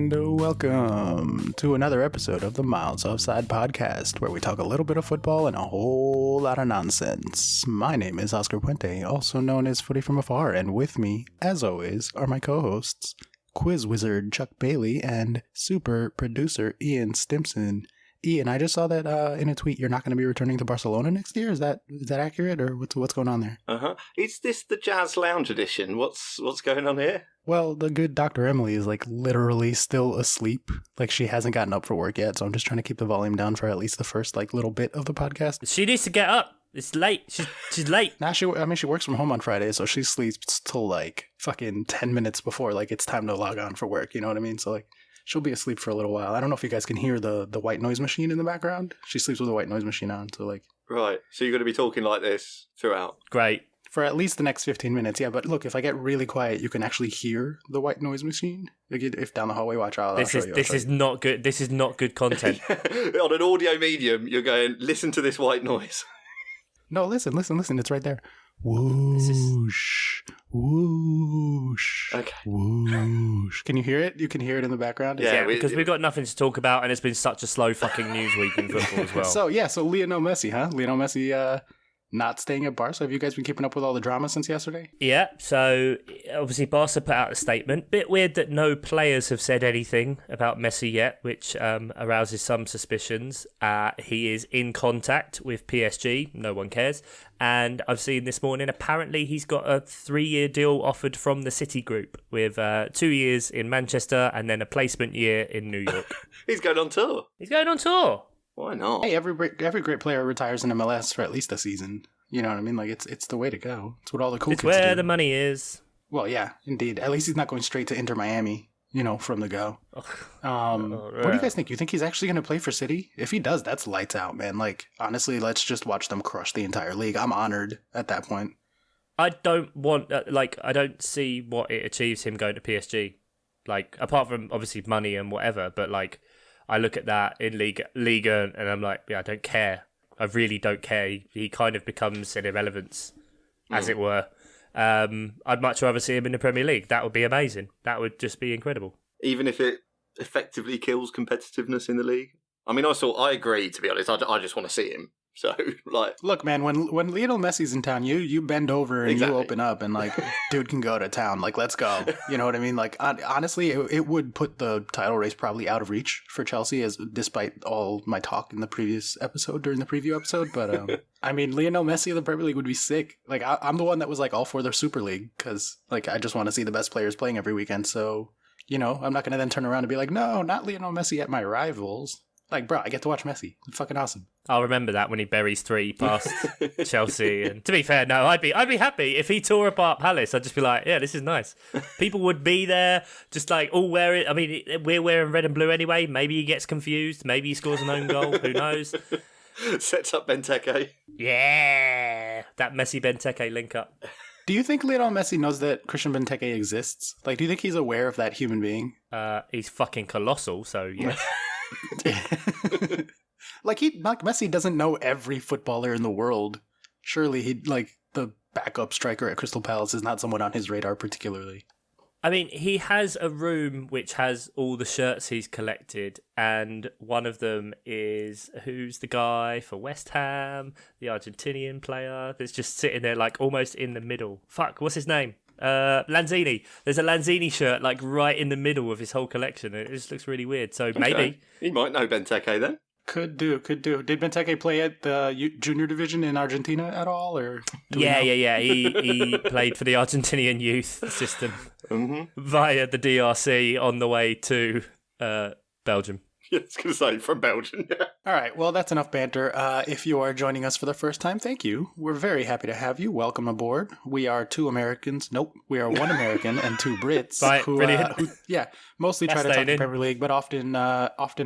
and welcome to another episode of the Miles Offside podcast, where we talk a little bit of football and a whole lot of nonsense. My name is Oscar Puente, also known as Footy from Afar, and with me, as always, are my co-hosts, quiz wizard Chuck Bailey and super producer Ian Stimson. Ian, I just saw that in a tweet you're not going to be returning to Barcelona next year. Is that accurate, or what's going on there? Is this the Jazz Lounge edition? What's going on here? Well, the good Dr. Emily is like literally still asleep. Like she hasn't gotten up for work yet, so I'm just trying to keep the volume down for at least the first like little bit of the podcast. She needs to get up. It's late. She's late. Nah, she works from home on Friday, so she sleeps till like fucking 10 minutes before like it's time to log on for work. You know what I mean? So like she'll be asleep for a little while. I don't know if you guys can hear the white noise machine in the background. She sleeps with the white noise machine on, so like. Right. So you're going to be talking like this throughout. Great. For at least the next 15 minutes, yeah. But look, if I get really quiet, you can actually hear the white noise machine. Like if down the hallway, watch out. This is not good. This is not good content. On an audio medium, you're going, listen to this white noise. No, listen. It's right there. Whoosh, whoosh, okay. Whoosh. Can you hear it? You can hear it in the background? Yeah, because we've got nothing to talk about, and it's been such a slow fucking news week in football as well. So Lionel Messi, huh? Lionel Messi not staying at Barca. Have you guys been keeping up with all the drama since yesterday? Yeah, so obviously Barca put out a statement. Bit weird that no players have said anything about Messi yet, which arouses some suspicions. He is in contact with PSG. No one cares. And I've seen this morning, apparently he's got a 3-year deal offered from the City Group with 2 years in Manchester and then a placement year in New York. He's going on tour. Why not? Hey, every great player retires in MLS for at least a season. You know what I mean? Like it's the way to go. It's what all the cool kids do. It's where the money is. Well, yeah, indeed. At least he's not going straight to Inter Miami, you know, from the go. What do you guys think? You think he's actually going to play for City? If he does, that's lights out, man. Like, honestly, let's just watch them crush the entire league. I'm honored at that point. I don't want, I don't see what it achieves him going to PSG. Like, apart from, obviously, money and whatever, but, like, I look at that in Liga and I'm like, yeah, I don't care. I really don't care. He kind of becomes an irrelevance, as it were. I'd much rather see him in the Premier League. That would be amazing. That would just be incredible. Even if it effectively kills competitiveness in the league? I mean, I agree, to be honest. I just want to see him. So, like... Look, man, when Lionel Messi's in town, you bend over and you open up and, like, dude can go to town. Like, let's go. You know what I mean? Like, honestly, it would put the title race probably out of reach for Chelsea, despite all my talk in the previous episode, during the preview episode. But, I mean, Lionel Messi in the Premier League would be sick. Like, I'm the one that was, like, all for their Super League because, like, I just want to see the best players playing every weekend. So, you know, I'm not going to then turn around and be like, no, not Lionel Messi at my rivals. Like, bro, I get to watch Messi. It's fucking awesome. I'll remember that when he buries 3 past Chelsea. And to be fair, no, I'd be happy if he tore apart Palace. I'd just be like, yeah, this is nice. People would be there, just like all wearing. I mean, we're wearing red and blue anyway. Maybe he gets confused. Maybe he scores an own goal. Who knows? Sets up Benteke. Yeah, that Messi Benteke link up. Do you think Lionel Messi knows that Christian Benteke exists? Like, do you think he's aware of that human being? He's fucking colossal, so yes. like Messi doesn't know every footballer in the world. Surely he'd like the backup striker at Crystal Palace is not someone on his radar particularly. I mean, he has a room which has all the shirts he's collected, and one of them is who's the guy for West Ham, the Argentinian player that's just sitting there like almost in the middle. Fuck, what's his name? Lanzini. There's a Lanzini shirt like right in the middle of his whole collection. It just looks really weird. So maybe he might know Benteke then. Could do. Did Benteke play at the junior division in Argentina at all, or? Yeah. He played for the Argentinian youth system via the DRC on the way to Belgium. Yeah, I was going to say, from Belgium, yeah. All right, well, that's enough banter. If you are joining us for the first time, thank you. We're very happy to have you. Welcome aboard. We are 2 Americans. Nope, we are 1 American and 2 Brits. Right, who mostly try to talk the Premier League, but often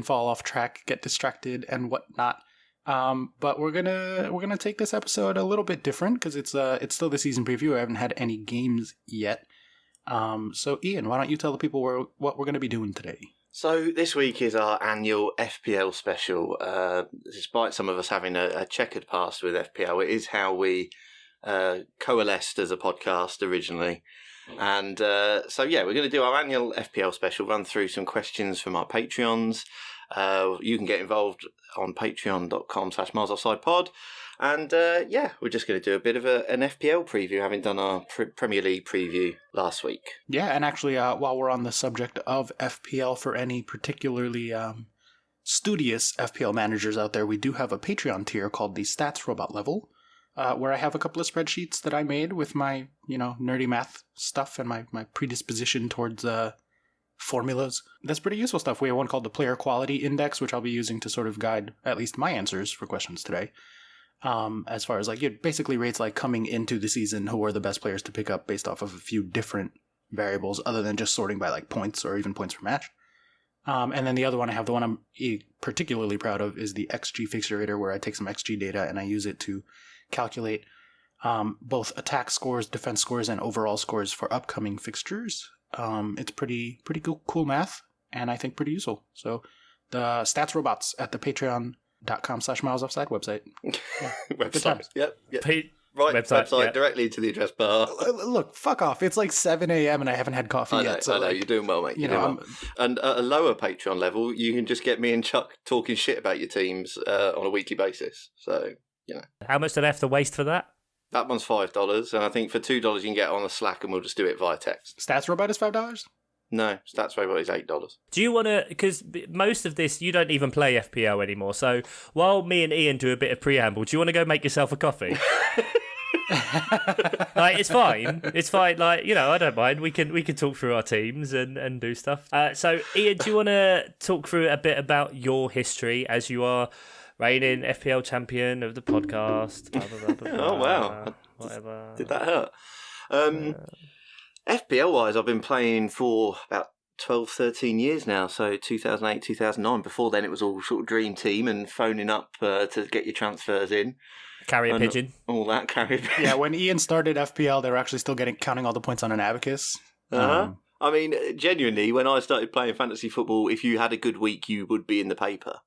fall off track, get distracted, and whatnot. But we're gonna take this episode a little bit different because it's still the season preview. I haven't had any games yet. So Ian, why don't you tell the people what we're going to be doing today? So this week is our annual FPL special. Despite some of us having a checkered past with FPL, it is how we coalesced as a podcast originally. And so, yeah, we're going to do our annual FPL special, run through some questions from our Patreons. You can get involved on patreon.com/milesoffsidepod. And, we're just going to do a bit of an FPL preview, having done our Premier League preview last week. Yeah, and actually, while we're on the subject of FPL, for any particularly studious FPL managers out there, we do have a Patreon tier called the Stats Robot Level, where I have a couple of spreadsheets that I made with my, nerdy math stuff and my predisposition towards formulas. That's pretty useful stuff. We have one called the Player Quality Index, which I'll be using to sort of guide at least my answers for questions today. As far as it basically rates coming into the season who are the best players to pick up based off of a few different variables other than just sorting by points or even points per match. And then the other one I have, the one I'm particularly proud of, is the XG Fixture Rater, where I take some XG data and I use it to calculate both attack scores, defense scores, and overall scores for upcoming fixtures. It's pretty cool math, and I think pretty useful. So the Stats Robots at the patreon.com/milesoffside website. Yeah, website. Yep. Right, website directly to the address bar. Look, fuck off. It's 7 a.m. and I haven't had coffee yet. So I know, you're doing well, mate. And at a lower Patreon level, you can just get me and Chuck talking shit about your teams on a weekly basis. So, How much do they have to waste for that? That one's $5, and I think for $2 you can get on the Slack, and we'll just do it via text. Stats Robot is $5? No, Stats Robot is $8. Do you want to, because most of this, you don't even play FPL anymore, so while me and Ian do a bit of preamble, do you want to go make yourself a coffee? It's fine. I don't mind. We can talk through our teams and do stuff. So, Ian, do you want to talk through a bit about your history as you are reigning FPL champion of the podcast? Blah, blah, blah, blah, blah, oh, wow. Whatever. Did that hurt? FPL-wise, I've been playing for about 12, 13 years now, so 2008, 2009. Before then, it was all sort of dream team and phoning up to get your transfers in. Carrier pigeon. All that, carrier pigeon. Yeah, when Ian started FPL, they were actually still counting all the points on an abacus. I mean, genuinely, when I started playing fantasy football, if you had a good week, you would be in the paper.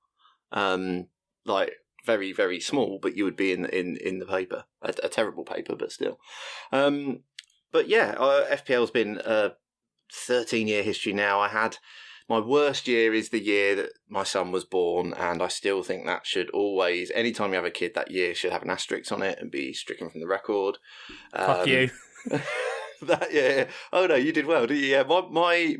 Very, very small, but you would be in the paper. A terrible paper, but still. But yeah, FPL's been a 13-year history now. I had my worst year is the year that my son was born, and I still think that should always, anytime you have a kid, that year should have an asterisk on it and be stricken from the record. Fuck you. Oh no, you did well, didn't you? Yeah,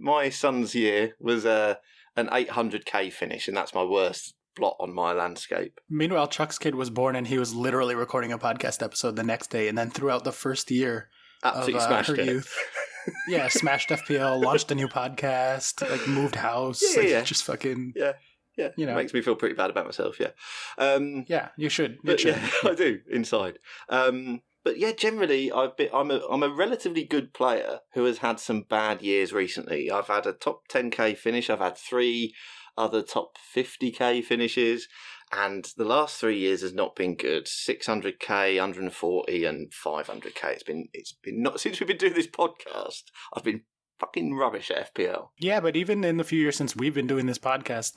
my son's year was an 800k finish, and that's my worst blot on my landscape. Meanwhile, Chuck's kid was born, and he was literally recording a podcast episode the next day, and then throughout the first year absolutely smashed her it. Youth. Yeah, smashed FPL, launched a new podcast, moved house. Just fucking... Yeah. It makes me feel pretty bad about myself, yeah. Yeah, you should. Yeah, I do, inside. But yeah, generally, I'm a relatively good player who has had some bad years recently. I've had a top 10k finish, I've had 3 other top 50k finishes, and the last 3 years has not been good. 600k, 140, and 500k. It's been not since we've been doing this podcast. I've been fucking rubbish at FPL. Yeah, but even in the few years since we've been doing this podcast,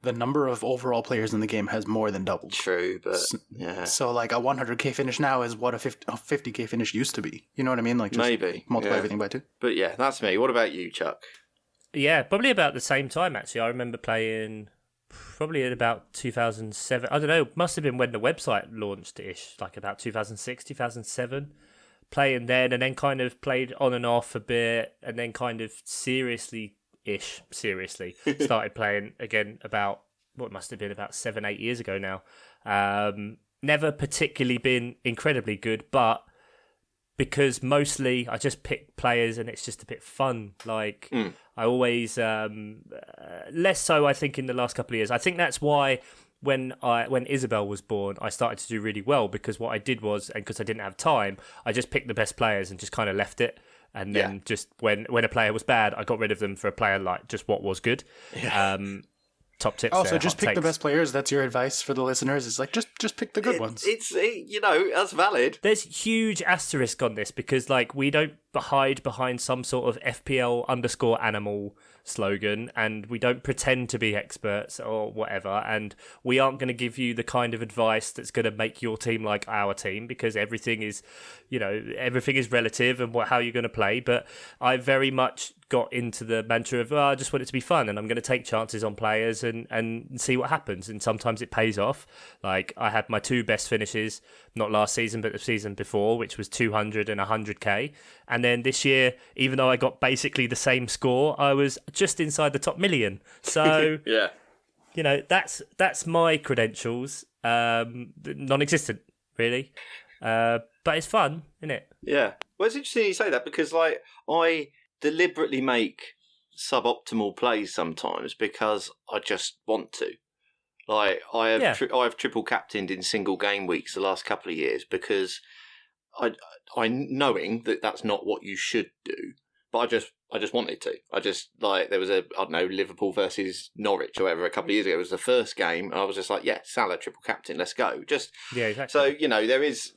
the number of overall players in the game has more than doubled. True, but yeah. So a 100k finish now is what a 50k finish used to be. You know what I mean? Just maybe multiply everything by 2. But yeah, that's me. What about you, Chuck? Yeah, probably about the same time, actually. I remember playing probably in about 2007. I don't know, must have been when the website launched-ish, about 2006, 2007. Playing then, and then kind of played on and off a bit, and then kind of seriously started playing again about, what must have been about 7-8 years ago now. Never particularly been incredibly good, but because mostly I just pick players and it's just a bit fun. I always, less so I think in the last couple of years. I think that's why when Isabel was born, I started to do really well, because what I did was, and because I didn't have time, I just picked the best players and just kind of left it. And then just when a player was bad, I got rid of them for a player just what was good. Yeah. Top tips. Oh, so just pick the best players. That's your advice for the listeners. It's just pick the good ones. That's valid. There's huge asterisk on this because we don't hide behind some sort of FPL _animal slogan, and we don't pretend to be experts or whatever, and we aren't going to give you the kind of advice that's going to make your team like our team, because everything is relative and how you're going to play. But I very much got into the mantra of, I just want it to be fun, and I'm going to take chances on players and see what happens. And sometimes it pays off. Like, I had my 2 best finishes, not last season, but the season before, which was 200 and 100k. And then this year, even though I got basically the same score, I was just inside the top million. So, yeah, that's my credentials. Non-existent, really. But it's fun, isn't it? Yeah. Well, it's interesting you say that, because like I deliberately make suboptimal plays sometimes because I just want to. Like I have triple captained in single game weeks the last couple of years because I knowing that that's not what you should do, but I just wanted to. I just, like, there was Liverpool versus Norwich or whatever a couple of years ago. It was the first game, and I was just like, yeah, Salah triple captain, let's go. Exactly. So, there is,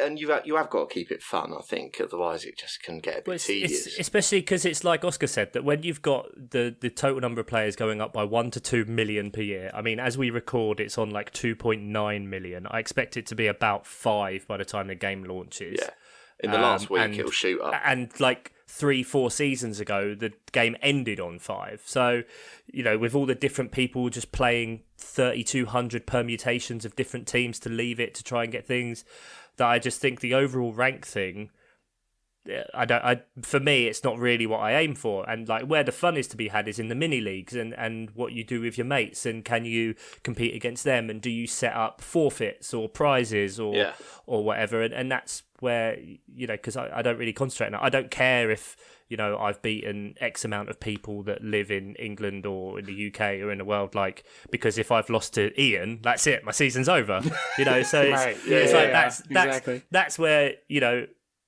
and you have got to keep it fun, I think, otherwise it just can get a bit tedious. Especially because it's like Oscar said, that when you've got the total number of players going up by 1 to 2 million per year, I mean, as we record, it's on like 2.9 million. I expect it to be about 5 by the time the game launches. Yeah. In the last week, it'll shoot up. And like 3-4 seasons ago, the game ended on 5. So, with all the different people just playing 3,200 permutations of different teams to leave it to try and get things, that I just think the overall rank thing, for me, it's not really what I aim for. And like where the fun is to be had is in the mini leagues and what you do with your mates, and can you compete against them, and do you set up forfeits or prizes or whatever, and that's where, because I don't really concentrate on it. I don't care if I've beaten X amount of people that live in England or in the UK or in the world, like, because if I've lost to Ian, that's it, my season's over. So that's where,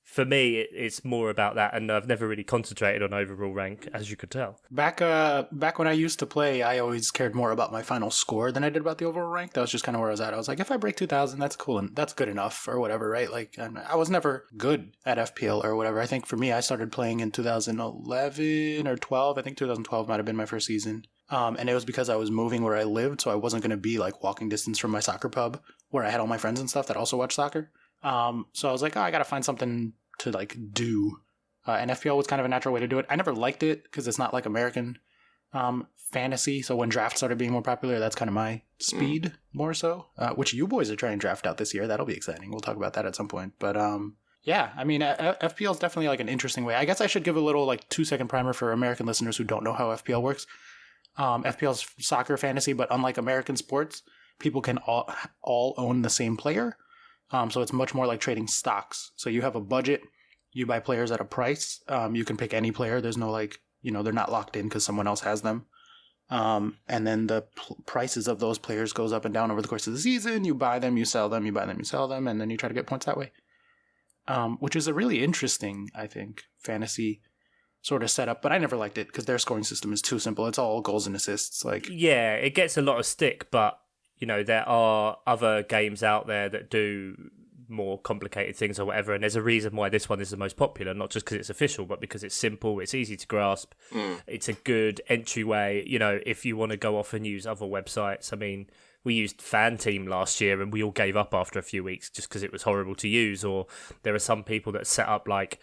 for me, it's more about that, and I've never really concentrated on overall rank, as you could tell. Back when I used to play, I always cared more about my final score than I did about the overall rank. That was just kind of where I was at. I was like, if I break 2,000, that's cool, and that's good enough, or whatever, right? Like, I was never good at FPL or whatever. I think for me, I started playing in 2011 or 12. I think 2012 might have been my first season. And it was because I was moving where I lived, so I wasn't going to be like walking distance from my soccer pub where I had all my friends and stuff that also watch soccer. So I was like, I got to find something to like do. And FPL was kind of a natural way to do it. I never liked it because it's not like American fantasy. So when draft started being more popular, that's kind of my speed more so, which you boys are trying to draft out this year. That'll be exciting. We'll talk about that at some point. But yeah, I mean, FPL is definitely like an interesting way. I guess I should give a little like 2-second primer for American listeners who don't know how FPL works. FPL is soccer fantasy, but unlike American sports, people can all own the same player. So it's much more like trading stocks. So you have a budget, you buy players at a price. You can pick any player. There's no like, they're not locked in because someone else has them. And then the prices of those players goes up and down over the course of the season. You buy them, you sell them, you buy them, you sell them, and then you try to get points that way. Which is a really interesting, I think, fantasy sort of setup. But I never liked it because their scoring system is too simple. It's all goals and assists. Yeah, it gets a lot of stick, but there are other games out there that do more complicated things or whatever, and there's a reason why this one is the most popular, not just because it's official, but because it's simple, it's easy to grasp, it's a good entryway. If you want to go off and use other websites, I mean, we used Fan Team last year and we all gave up after a few weeks just because it was horrible to use. Or there are some people that set up like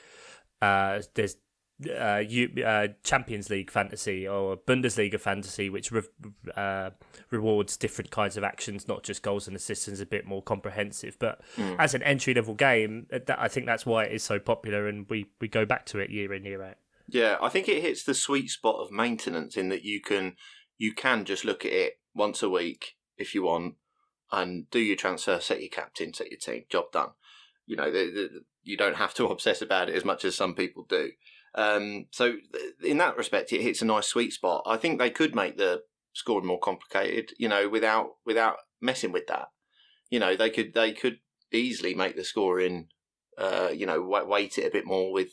there's Champions League fantasy or Bundesliga fantasy, which rewards different kinds of actions, not just goals and assists, is a bit more comprehensive. But as an entry-level game, I think that's why it is so popular, and we go back to it year in, year out. Yeah, I think it hits the sweet spot of maintenance in that you can just look at it once a week if you want, and do your transfer, set your captain, set your team, job done. You don't have to obsess about it as much as some people do. So in that respect, it hits a nice sweet spot. I think they could make the scoring more complicated, without messing with that. They could easily make the scoring, weight it a bit more with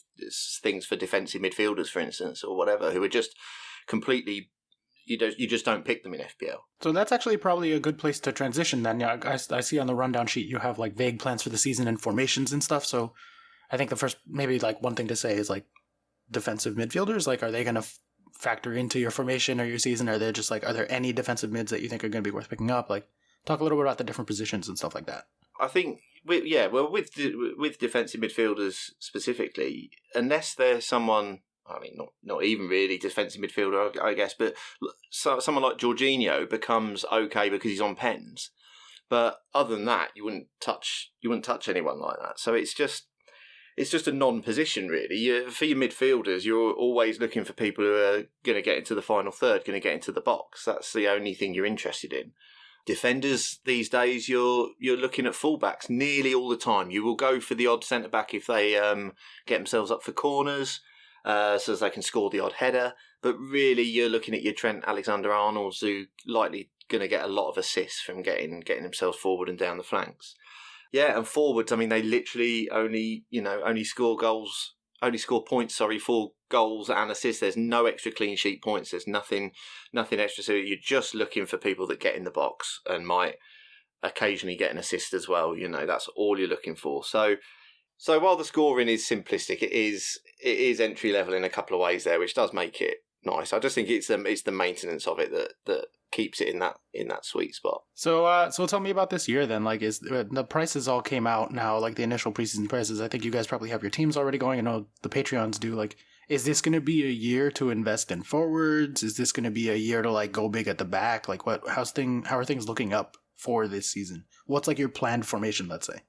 things for defensive midfielders, for instance, or whatever, who are just completely, you just don't pick them in FPL. So that's actually probably a good place to transition then. Yeah, I see on the rundown sheet you have like vague plans for the season and formations and stuff. So I think the first, maybe like one thing to say is like defensive midfielders. Like, are they going to factor into your formation or your season? Are they just like, are there any defensive mids that you think are going to be worth picking up? Like, talk a little bit about the different positions and stuff like that. I think, with defensive midfielders specifically, unless there's someone, I mean, not even really defensive midfielder, I guess, but someone like Jorginho becomes okay because he's on pens. But other than that, you wouldn't touch anyone like that. So it's just a non-position, really. For your midfielders, you're always looking for people who are going to get into the final third, going to get into the box. That's the only thing you're interested in. Defenders these days, you're looking at fullbacks nearly all the time. You will go for the odd centre back if they get themselves up for corners, so as they can score the odd header. But really, you're looking at your Trent Alexander-Arnolds, who likely going to get a lot of assists from getting themselves forward and down the flanks. Yeah, and forwards, I mean, they literally only score points for goals and assists. There's no extra clean sheet points. There's nothing extra. So you're just looking for people that get in the box and might occasionally get an assist as well. That's all you're looking for. So while the scoring is simplistic, it is entry level in a couple of ways there, which does make it nice. I just think it's the maintenance of it that keeps it in that sweet spot. So tell me about this year then. Like, is the prices all came out now? Like the initial preseason prices. I think you guys probably have your teams already going. I know the Patreons do. Like, is this going to be a year to invest in forwards? Is this going to be a year to like go big at the back? Like, how are things looking up for this season? What's like your planned formation? Let's say.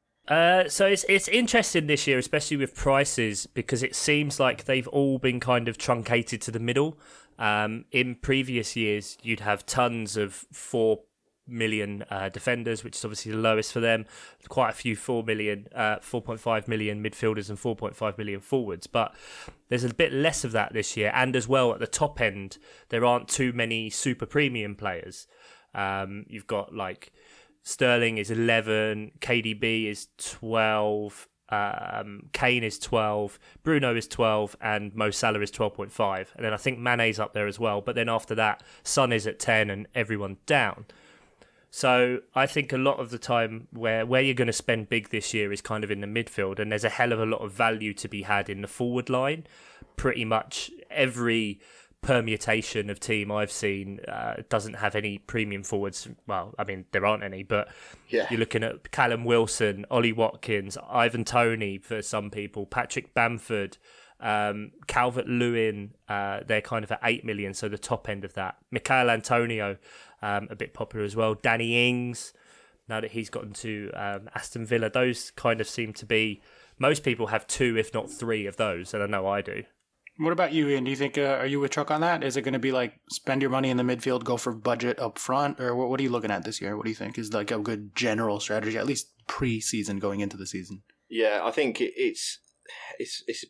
So it's interesting this year, especially with prices, because it seems like they've all been kind of truncated to the middle. In previous years, you'd have tons of 4 million defenders, which is obviously the lowest for them. Quite a few 4.5 million midfielders and 4.5 million forwards. But there's a bit less of that this year. And as well, at the top end, there aren't too many super premium players. You've got like Sterling is 11, KDB is 12, Kane is 12, Bruno is 12, and Mo Salah is 12.5. And then I think Mane's up there as well. But then after that, Son is at 10 and everyone down. So I think a lot of the time where you're going to spend big this year is kind of in the midfield, and there's a hell of a lot of value to be had in the forward line. Pretty much every permutation of team I've seen doesn't have any premium forwards. Well, I mean, there aren't any, but yeah. You're looking at Callum Wilson, Ollie Watkins, Ivan Toney for some people, Patrick Bamford, Calvert-Lewin, they're kind of at 8 million, so the top end of that. Michail Antonio, a bit popular as well. Danny Ings, now that he's gotten to Aston Villa, those kind of seem to be, most people have 2 if not 3 of those, and I know I do. What about you, Ian? Do you think, are you with Chuck on that? Is it going to be like spend your money in the midfield, go for budget up front? Or what are you looking at this year? What do you think is like a good general strategy, at least pre-season going into the season? Yeah, I think it's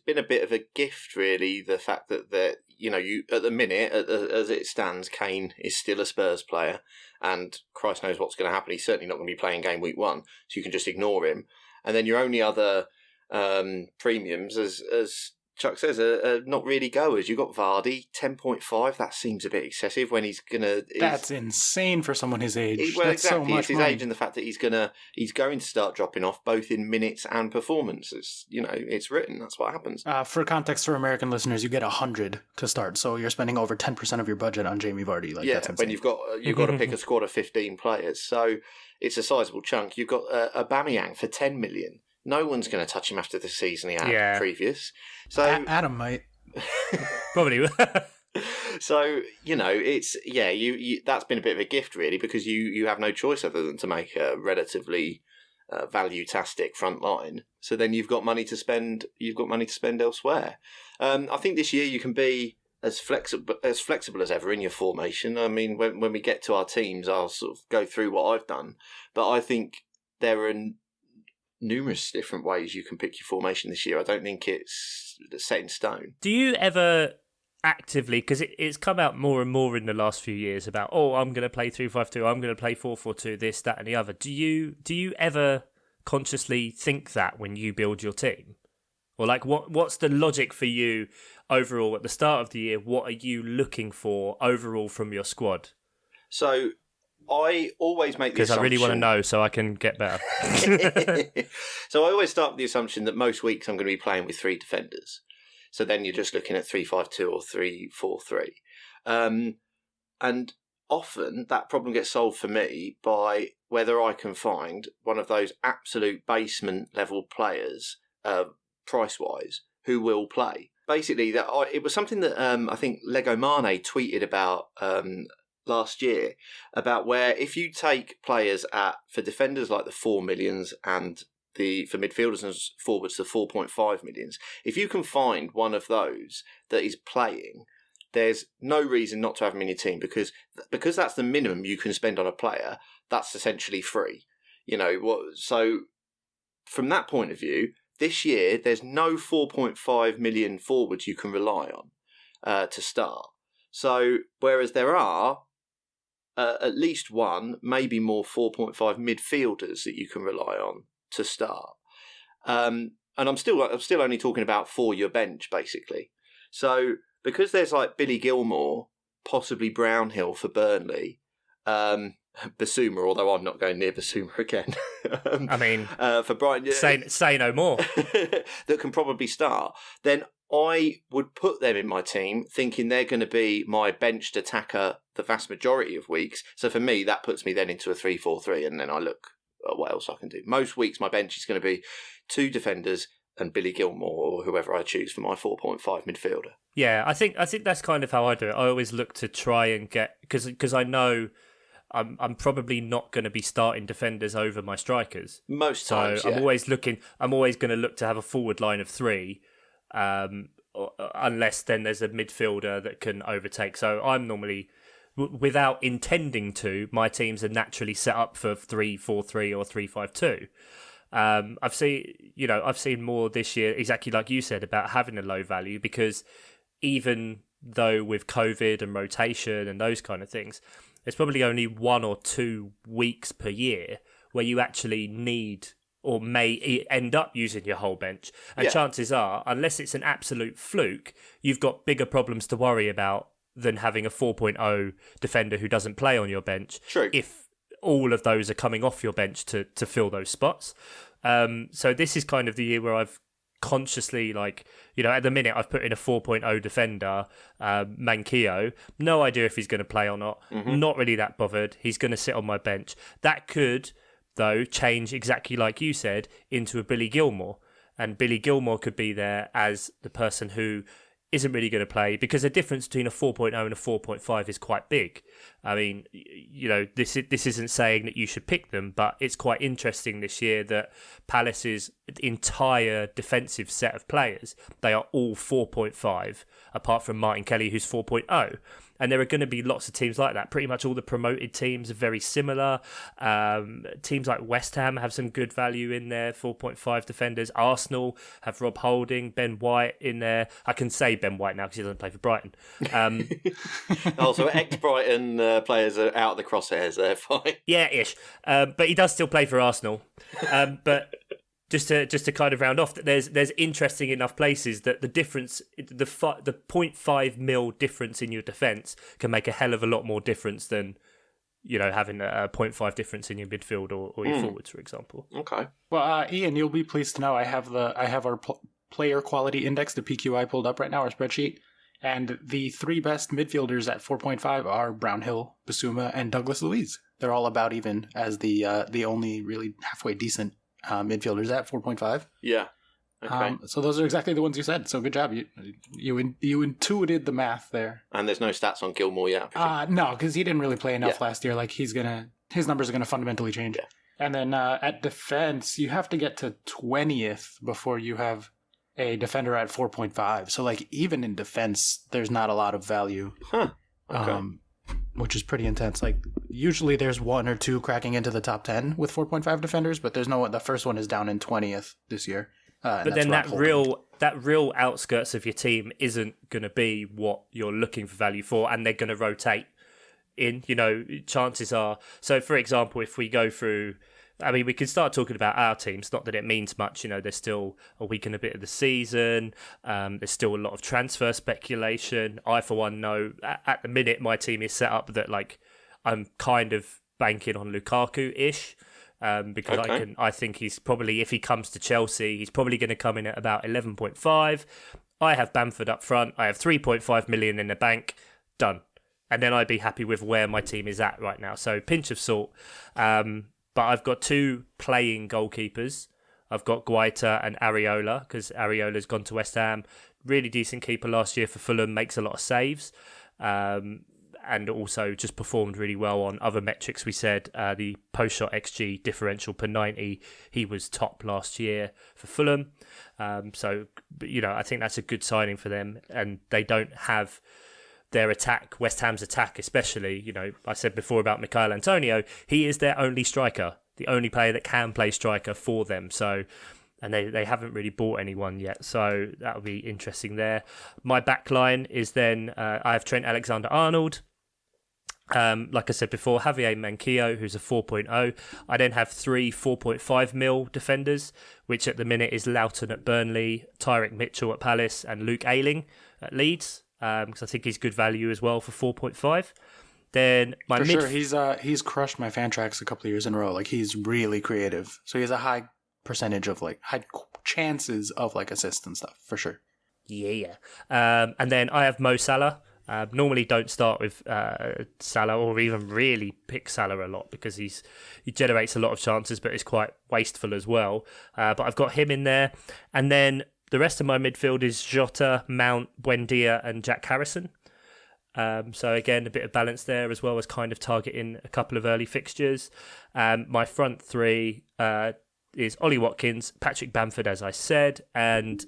been a bit of a gift, really, the fact that you at the minute, as it stands, Kane is still a Spurs player, and Christ knows what's going to happen. He's certainly not going to be playing game week 1, so you can just ignore him. And then your only other premiums, as Chuck says, are not really goers. You've got Vardy, 10.5. That seems a bit excessive when he's going to... That's insane for someone his age. Well, that's exactly. So much it's his money. age and the fact that he's going to start dropping off both in minutes and performance. It's written. That's what happens. For context for American listeners, you get 100 to start. So you're spending over 10% of your budget on Jamie Vardy. Like, yeah, that's insane. when you've got to pick a squad of 15 players. So it's a sizable chunk. You've got Aubameyang for 10 million. No one's going to touch him after the season he had previous. So Adam might. Probably. So, it's, that's been a bit of a gift, really, because you have no choice other than to make a relatively value-tastic front line. So then you've got money to spend elsewhere. I think this year you can be as flexible as ever in your formation. I mean, when we get to our teams, I'll sort of go through what I've done. But I think there are numerous different ways you can pick your formation this year. I don't think it's set in stone. Do you ever actively, because it's come out more and more in the last few years about, I'm going to play 3-5-2, I'm going to play 4-4-2, this, that and the other. Do you ever consciously think that when you build your team? Or like what's the logic for you overall at the start of the year? What are you looking for overall from your squad? So I always make the assumption... Because I really want to know so I can get better. So I always start with the assumption that most weeks I'm going to be playing with 3 defenders. So then you're just looking at 3-5-2 or 3-4-3. And often that problem gets solved for me by whether I can find one of those absolute basement level players, price-wise, who will play. Basically, it was something that I think Lego Mane tweeted about last year, about where if you take players for defenders like the 4 millions and for midfielders and forwards the 4.5 millions, if you can find one of those that is playing, there's no reason not to have him in your team, because that's the minimum you can spend on a player. That's essentially free, so from that point of view, this year there's no 4.5 million forwards you can rely on to start. So whereas there are at least one, maybe more 4.5 midfielders that you can rely on to start, and I'm still only talking about for your bench basically. So because there's like Billy Gilmore, possibly Brownhill for Burnley, Basuma, although I'm not going near Basuma again. For Brighton, say no more. That can probably start. Then I would put them in my team, thinking they're going to be my benched attacker the vast majority of weeks. So for me, that puts me then into a 3-4-3, and then I look at what else I can do. Most weeks, my bench is going to be 2 defenders and Billy Gilmore or whoever I choose for my 4.5 midfielder. Yeah, I think that's kind of how I do it. I always look to try and get, because I know I'm probably not going to be starting defenders over my strikers most times. So I'm always going to look to have a forward line of 3, unless then there's a midfielder that can overtake. So I'm normally, without intending to, my teams are naturally set up for 3-4-3 or 3-5-2. I've seen more this year, exactly like you said, about having a low value, because even though with COVID and rotation and those kind of things, there's probably only 1 or 2 weeks per year where you actually need or may end up using your whole bench. And chances are, unless it's an absolute fluke, you've got bigger problems to worry about than having a 4.0 defender who doesn't play on your bench. True. If all of those are coming off your bench to fill those spots. So this is kind of the year where I've consciously, at the minute I've put in a 4.0 defender, Manquillo. No idea if he's going to play or not. Mm-hmm. Not really that bothered. He's going to sit on my bench. That could, though, change exactly like you said into a Billy Gilmore. And Billy Gilmore could be there as the person who isn't really going to play, because the difference between a 4.0 and a 4.5 is quite big. I mean, this isn't saying that you should pick them, but it's quite interesting this year that Palace's entire defensive set of players, they are all 4.5, apart from Martin Kelly, who's 4.0. And there are going to be lots of teams like that. Pretty much all the promoted teams are very similar. Teams like West Ham have some good value in there, 4.5 defenders. Arsenal have Rob Holding, Ben White in there. I can say Ben White now because he doesn't play for Brighton. Also, ex-Brighton players are out of the crosshairs there, fine. Yeah, ish. But he does still play for Arsenal. But just to kind of round off, that there's interesting enough places that the difference, the 0.5 mil difference in your defence can make a hell of a lot more difference than having a 0.5 difference in your midfield or your forwards, for example. Okay. Well, Ian, you'll be pleased to know I have our player quality index, the PQI, pulled up right now, our spreadsheet, and the 3 best midfielders at 4.5 are Brownhill, Basuma, and Douglas Luiz. They're all about even as the only really halfway decent midfielders at 4.5. Yeah. Okay. So those are exactly the ones you said. So good job. You intuited the math there. And there's no stats on Gilmore yet. No, because he didn't really play enough last year. Like his numbers are gonna fundamentally change. Yeah. And then at defense, you have to get to 20th before you have a defender at 4.5. So even in defense, there's not a lot of value. Huh. Okay. Which is pretty intense. Usually there's 1 or 2 cracking into the top 10 with 4.5 defenders, but there's no one. The first one is down in 20th this year. But then that real outskirts of your team isn't going to be what you're looking for value for, and they're going to rotate in. Chances are. So, for example, if we go through, we could start talking about our teams. Not that it means much. There's still a week and a bit of the season. There's still a lot of transfer speculation. I, for one, know at the minute my team is set up that I'm kind of banking on Lukaku-ish. Because I think he's probably, if he comes to Chelsea, he's probably going to come in at about 11.5. I have Bamford up front. I have 3.5 million in the bank. Done. And then I'd be happy with where my team is at right now. So pinch of salt. But I've got 2 playing goalkeepers. I've got Guaita and Areola, because Areola's gone to West Ham. Really decent keeper last year for Fulham, makes a lot of saves. And also just performed really well on other metrics. We said the post-shot XG differential per 90, he was top last year for Fulham. So, I think that's a good signing for them. And they don't have their attack, West Ham's attack especially. I said before about Michail Antonio, he is their only striker, the only player that can play striker for them. So, and they haven't really bought anyone yet. So that'll be interesting there. My back line is then, I have Trent Alexander-Arnold. Like I said before, Javier Manquillo, who's a 4.0. I then have 3 4.5 mil defenders, which at the minute is Loughton at Burnley, Tyrick Mitchell at Palace, and Luke Ayling at Leeds, because I think he's good value as well for 4.5. Then my sure, he's crushed my fan tracks a couple of years in a row. Like, he's really creative, so he has a high percentage of high chances of assists and stuff for sure. Yeah. And then I have Mo Salah. Normally don't start with Salah or even really pick Salah a lot because he generates a lot of chances but is quite wasteful as well. But I've got him in there. And then the rest of my midfield is Jota, Mount, Buendia and Jack Harrison. So again, a bit of balance there as well as kind of targeting a couple of early fixtures. My front 3 is Ollie Watkins, Patrick Bamford, as I said, and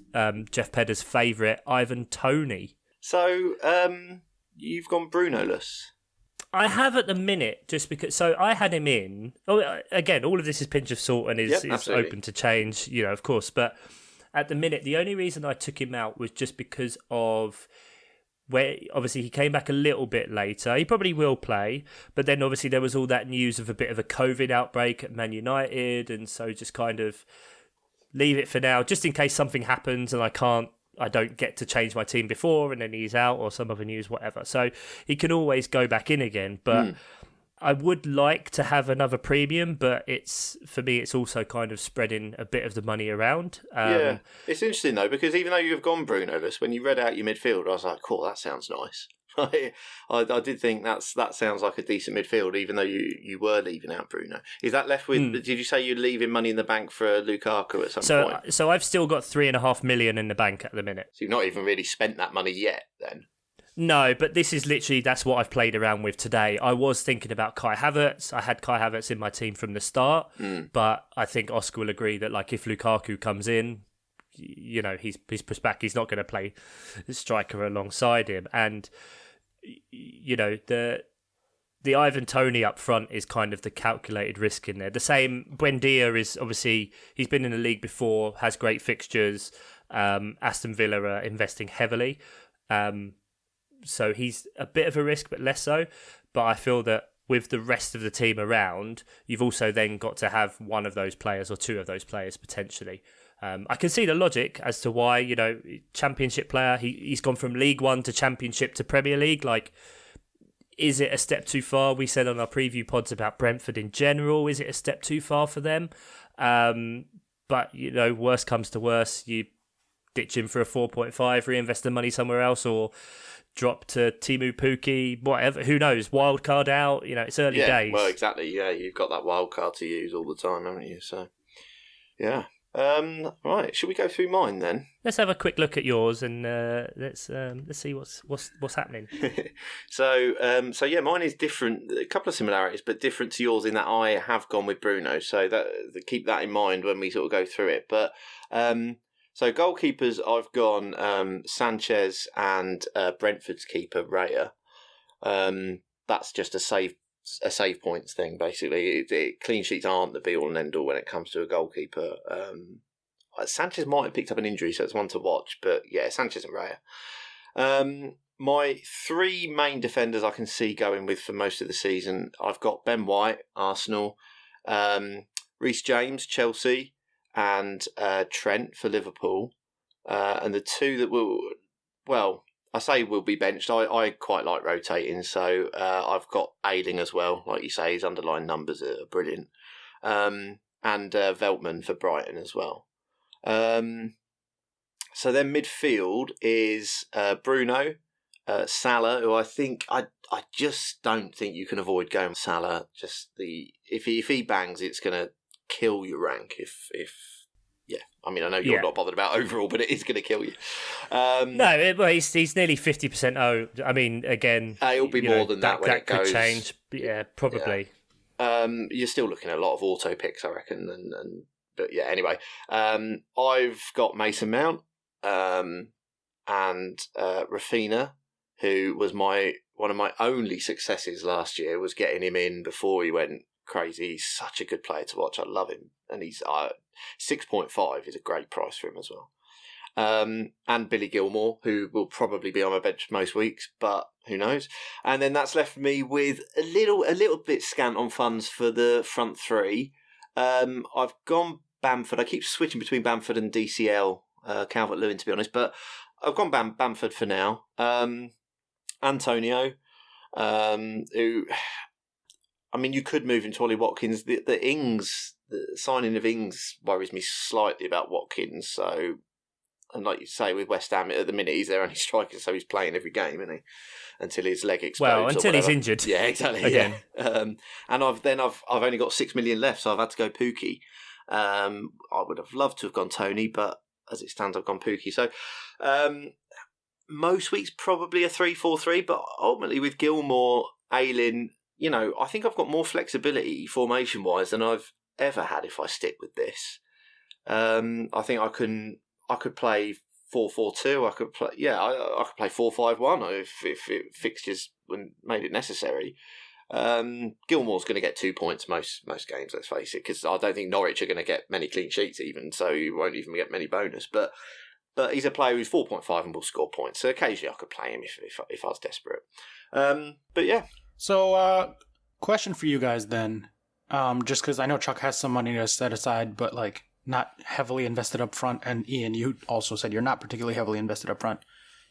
Jeff Pedder's favourite, Ivan Toney. So, you've gone Bruno-less. I have at the minute, just because. So I had him in. Oh, again, all of this is pinch of salt and is open to change, of course. But at the minute, the only reason I took him out was just because of where. Obviously, he came back a little bit later. He probably will play, but then obviously there was all that news of a bit of a COVID outbreak at Man United, and so just kind of leave it for now, just in case something happens and I don't get to change my team before and then he's out or some other news, whatever. So he can always go back in again. But I would like to have another premium, but for me, it's also kind of spreading a bit of the money around. It's interesting though, because even though you've gone Bruno-less, when you read out your midfield, I was like, cool, that sounds nice. I did think that sounds like a decent midfield, even though you were leaving out Bruno. Is that left with? Did you say you're leaving money in the bank for Lukaku at some point? So I've still got 3.5 million in the bank at the minute. So you've not even really spent that money yet, then? No, but this is literally, that's what I've played around with today. I was thinking about Kai Havertz. I had Kai Havertz in my team from the start, but I think Oscar will agree that if Lukaku comes in, he's pushed back. He's not going to play striker alongside him, and the Ivan Toney up front is kind of the calculated risk in there. The same, Buendia is obviously, he's been in the league before, has great fixtures. Aston Villa are investing heavily. So he's a bit of a risk, but less so. But I feel that with the rest of the team around, you've also then got to have one of those players or 2 of those players potentially. I can see the logic as to why, Championship player, he's gone from League One to Championship to Premier League. Is it a step too far? We said on our preview pods about Brentford in general. Is it a step too far for them? But, worst comes to worst, you ditch him for a 4.5, reinvest the money somewhere else, or drop to Timu Pukki, whatever. Who knows? Wild card out. It's early days. Well, exactly. Yeah, you've got that wild card to use all the time, haven't you? So, yeah. Right, should we go through mine then? Let's have a quick look at yours and let's see what's happening. So yeah, mine is different. A couple of similarities, but different to yours in that I have gone with Bruno. So that keep that in mind when we sort of go through it. But so goalkeepers, I've gone Sanchez and Brentford's keeper Raya. That's just a save points thing, basically. Clean sheets aren't the be all and end all when it comes to a goalkeeper. Sanchez might have picked up an injury, so it's one to watch. But yeah, Sanchez and Raya. My 3 main defenders I can see going with for most of the season. I've got Ben White, Arsenal, Reece James, Chelsea, and Trent for Liverpool. And the 2 that will, I say will be benched. I quite like rotating, so I've got Ayling as well. Like you say, his underlying numbers are brilliant. And Veltman for Brighton as well. So then midfield is Bruno, Salah, who I just don't think you can avoid going with Salah. Just if he bangs, it's going to kill your rank. I mean, I know you're not bothered about overall, but it is going to kill you. He's nearly 50% owned. I mean, again, it'll be more than that when it goes. That could change. Yeah, probably. Yeah. You're still looking at a lot of auto picks, I reckon. But yeah, anyway, I've got Mason Mount and Rafinha, who was one of my only successes last year, was getting him in before he went crazy. He's such a good player to watch. I love him, and he's 6.5 is a great price for him as well. And Billy Gilmore, who will probably be on my bench most weeks, but who knows? And then that's left me with a little bit scant on funds for the front three. I've gone Bamford. I keep switching between Bamford and DCL, Calvert-Lewin, to be honest, but I've gone Bamford for now. Antonio, who, I mean, you could move into Ollie Watkins. The signing of Ings worries me slightly about Watkins. So, and like you say, with West Ham at the minute, he's their only striker, so he's playing every game, isn't he? Until his leg explodes. Well, until he's injured. Yeah, exactly. Again. Yeah. And I've only got 6 million left, so I've had to go Pookie. I would have loved to have gone Tony, but as it stands, I've gone Pookie. So most weeks probably a 3-4-3, but ultimately with Gilmore, Ayling, I think I've got more flexibility formation-wise than I've ever had if I stick with this. I think I could play 4-4-2. I could play, I could play 4-5-1 if it fixtures made it necessary. Gilmore's going to get 2 points most games, let's face it, because I don't think Norwich are going to get many clean sheets even, so you won't even get many bonus. But he's a player who's 4.5 and will score points, so occasionally I could play him if I was desperate. But yeah. So, question for you guys then, just because I know Chuck has some money to set aside, but like not heavily invested up front, and Ian, you also said you're not particularly heavily invested up front.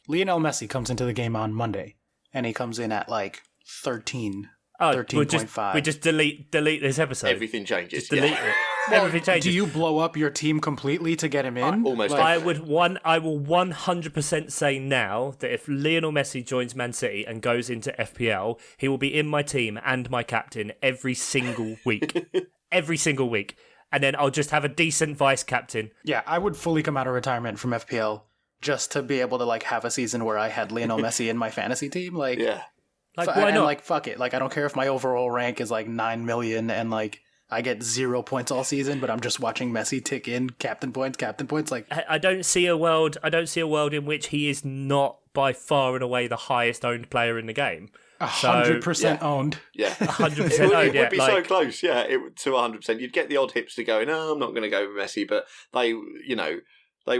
Lionel Messi comes into the game on Monday, and he comes in at like 13.5. We just delete this episode. Everything changes. Just delete it. Everything changes. Do you blow up your team completely to get him in? Almost. I will 100% say now that if Lionel Messi joins Man City and goes into FPL, he will be in my team and my captain every single week. Every single week. And then I'll just have a decent vice captain. Yeah, I would fully come out of retirement from FPL just to be able to like have a season where I had Lionel Messi in my fantasy team. Like, yeah. Like, why not? Like, fuck it. Like, I don't care if my overall rank is like 9 million and like I get 0 points all season, but I'm just watching Messi tick in captain points. Like, I don't see a world in which he is not by far and away the highest owned player in the game. 100% owned. Yeah, 100% owned. It would be so close. Yeah, to 100%. You'd get the odd hipster going, "No, I'm not going to go with Messi," but they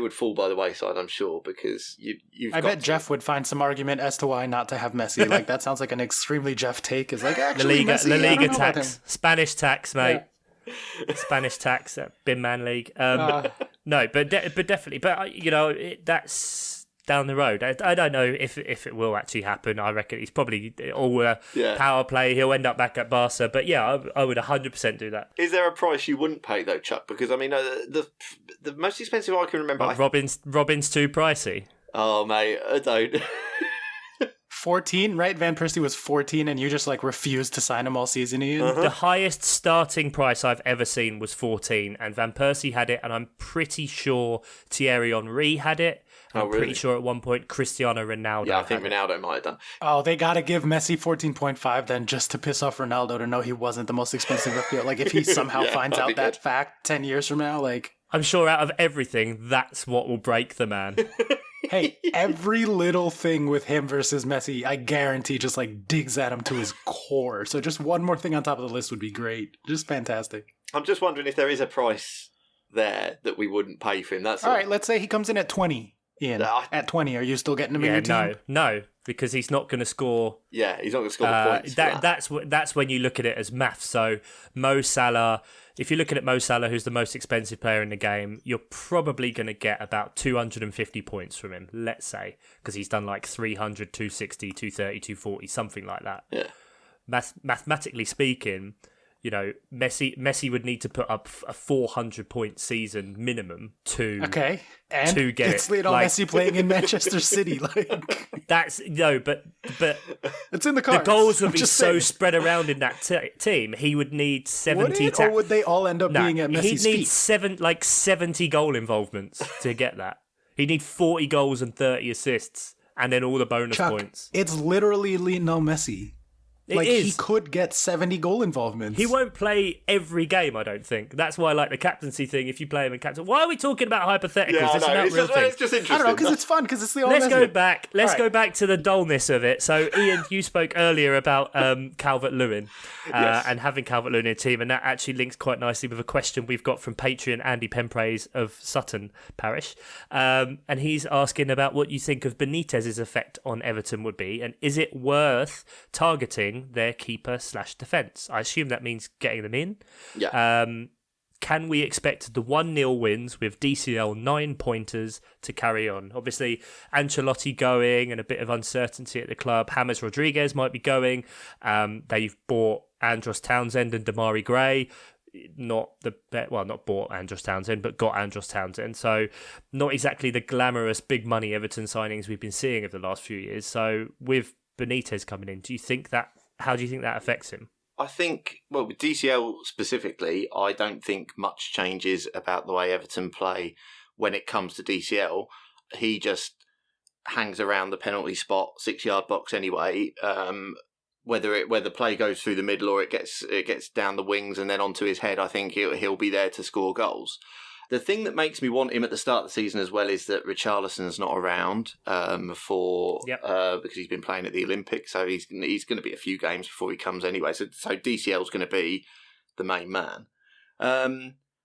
would fall by the wayside, I'm sure, because you've. I bet Jeff would find some argument as to why not to have Messi. Like, that sounds like an extremely Jeff take. Is like, actually, La Liga Messi, tax, Spanish tax, mate. Yeah. Spanish tax at Bin Man League. No, but definitely. But that's down the road. I don't know if it will actually happen. I reckon he's probably all power play. He'll end up back at Barca. But yeah, I would 100% do that. Is there a price you wouldn't pay though, Chuck? Because I mean, the most expensive I can remember. Robin's too pricey. Oh mate, I don't. 14, right? Van Persie was 14, and you just like refused to sign him all season. Ian. The highest starting price I've ever seen was 14, and Van Persie had it, and I'm pretty sure Thierry Henry had it. I'm pretty sure at one point Cristiano Ronaldo. Yeah, I think Ronaldo might have done. Oh, they got to give Messi 14.5 then just to piss off Ronaldo to know he wasn't the most expensive FPL. Like if he somehow finds out that fact 10 years from now, like. I'm sure out of everything, that's what will break the man. Hey, every little thing with him versus Messi, I guarantee just like digs at him to his core. So just one more thing on top of the list would be great. Just fantastic. I'm just wondering if there is a price there that we wouldn't pay for him. That's all right. Let's say he comes in at 20. Ian, at 20, are you still getting him in your team? No, because he's not going to score. Yeah, he's not going to score the points. That's when you look at it as maths. So Mo Salah, if you're looking at Mo Salah, who's the most expensive player in the game, you're probably going to get about 250 points from him, let's say, because he's done like 300, 260, 230, 240, something like that. Yeah. Mathematically speaking, you know, Messi would need to put up a 400-point season minimum to get it. Lionel Messi playing in Manchester City, like that's but it's in the cards. The goals would be so spread around in that team. He would need 70. Or would they all end up being at Messi's feet? He'd need 70 goal involvements to get that. He'd need 40 goals and 30 assists, and then all the bonus points. It's literally Lionel Messi. He could get 70 goal involvements. He won't play every game, I don't think. That's why, like the captaincy thing, if you play him in captain, why are we talking about hypotheticals? Yeah, it's not real thing. It's just interesting. I don't know, because it's fun, because it's the Let's go back. Let's go back to the dullness of it. So, Ian, you spoke earlier about Calvert-Lewin and having Calvert-Lewin in a team, and that actually links quite nicely with a question we've got from Patreon Andy Penpraise of Sutton Parish, and he's asking about what you think of Benitez's effect on Everton would be, and is it worth targeting their keeper/defence? I assume that means getting them in. Yeah. Can we expect the 1-0 wins with DCL 9-pointers to carry on? Obviously, Ancelotti going and a bit of uncertainty at the club. James Rodriguez might be going. They've bought Andros Townsend and Damari Gray. Not bought Andros Townsend, but got Andros Townsend. So not exactly the glamorous big money Everton signings we've been seeing over the last few years. So with Benitez coming in, how do you think that affects him? I think, with DCL specifically, I don't think much changes about the way Everton play when it comes to DCL. He just hangs around the penalty spot, 6-yard box anyway. Whether play goes through the middle or it gets down the wings and then onto his head, I think he'll be there to score goals. The thing that makes me want him at the start of the season as well is that Richarlison's not around because he's been playing at the Olympics, so he's going to be a few games before he comes anyway. So DCL's going to be the main man.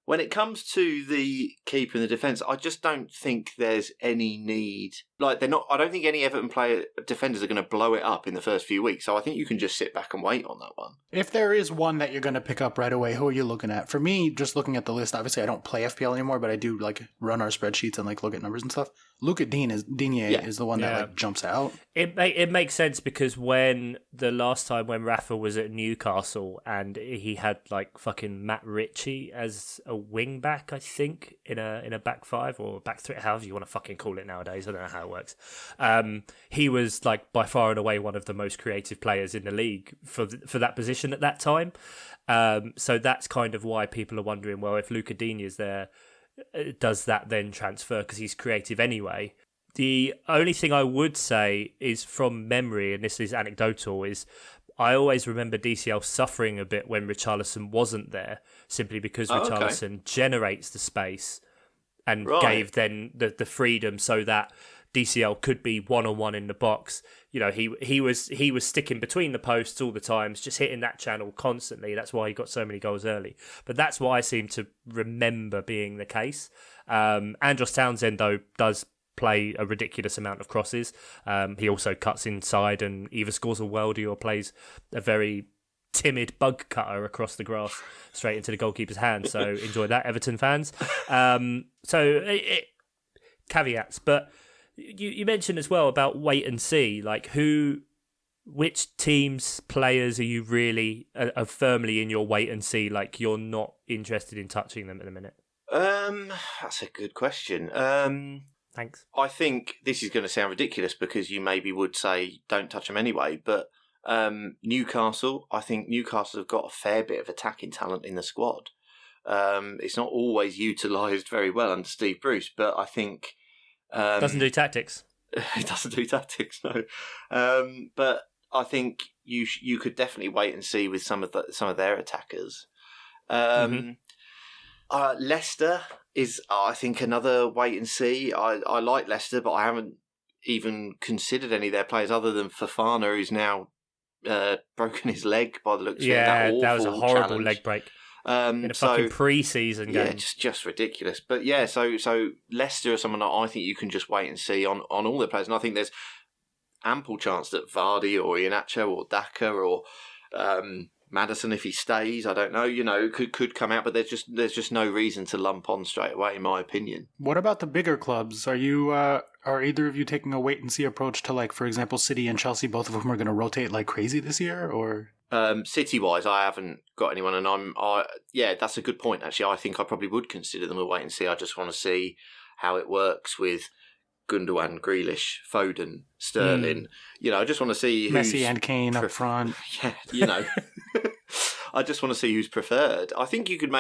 When it comes to the keeper and the defence, I just don't think there's any need. I don't think any Everton defenders are going to blow it up in the first few weeks. So I think you can just sit back and wait on that one. If there is one that you're going to pick up right away, who are you looking at? For me, just looking at the list, obviously I don't play FPL anymore, but I do run our spreadsheets and look at numbers and stuff. Luca Digne is the one that jumps out. It makes sense because when the last time when Rafa was at Newcastle and he had fucking Matt Ritchie as a wing back, I think in a back five or back three, however you want to fucking call it nowadays. I don't know how it works. He was by far and away one of the most creative players in the league for that position at that time. So that's kind of why people are wondering, well, if Luca Digne is there, does that then transfer because he's creative anyway? The only thing I would say is from memory, and this is anecdotal, is I always remember DCL suffering a bit when Richarlison wasn't there, simply because Richarlison generates the space and gave then the freedom so that DCL could be one-on-one in the box. You know, he was sticking between the posts all the time, just hitting that channel constantly. That's why he got so many goals early. But that's what I seem to remember being the case. Andros Townsend, though, does play a ridiculous amount of crosses. He also cuts inside and either scores a worldie or plays a very timid bug cutter across the grass straight into the goalkeeper's hand. So enjoy that, Everton fans. Caveats, but you mentioned as well about wait and see, which teams, players are you really are firmly in your wait and see, you're not interested in touching them at the minute? That's a good question. Thanks. I think this is going to sound ridiculous because you maybe would say don't touch them anyway, but Newcastle, I think Newcastle have got a fair bit of attacking talent in the squad. It's not always utilised very well under Steve Bruce, but I think doesn't do tactics. It doesn't do tactics, no. But I think you could definitely wait and see with some of their attackers. Leicester is, I think, another wait and see. I like Leicester, but I haven't even considered any of their players other than Fofana, who's now broken his leg by the looks of it. That was a horrible leg break. In a fucking pre-season game. Yeah, just ridiculous. But yeah, so Leicester are someone that I think you can just wait and see on all their players. And I think there's ample chance that Vardy or Iheanacho or Daka or Maddison, if he stays, I don't know, could come out. But there's just no reason to lump on straight away, in my opinion. What about the bigger clubs? Are you are either of you taking a wait and see approach to, like, for example, City and Chelsea? Both of them are going to rotate like crazy this year, or? City-wise, I haven't got anyone, and yeah, that's a good point. Actually, I think I probably would consider them a wait and see. I just want to see how it works with Gundogan, Grealish, Foden, Sterling. I just want to see Messi and Kane up front. Yeah, I just want to see who's preferred. I think you could go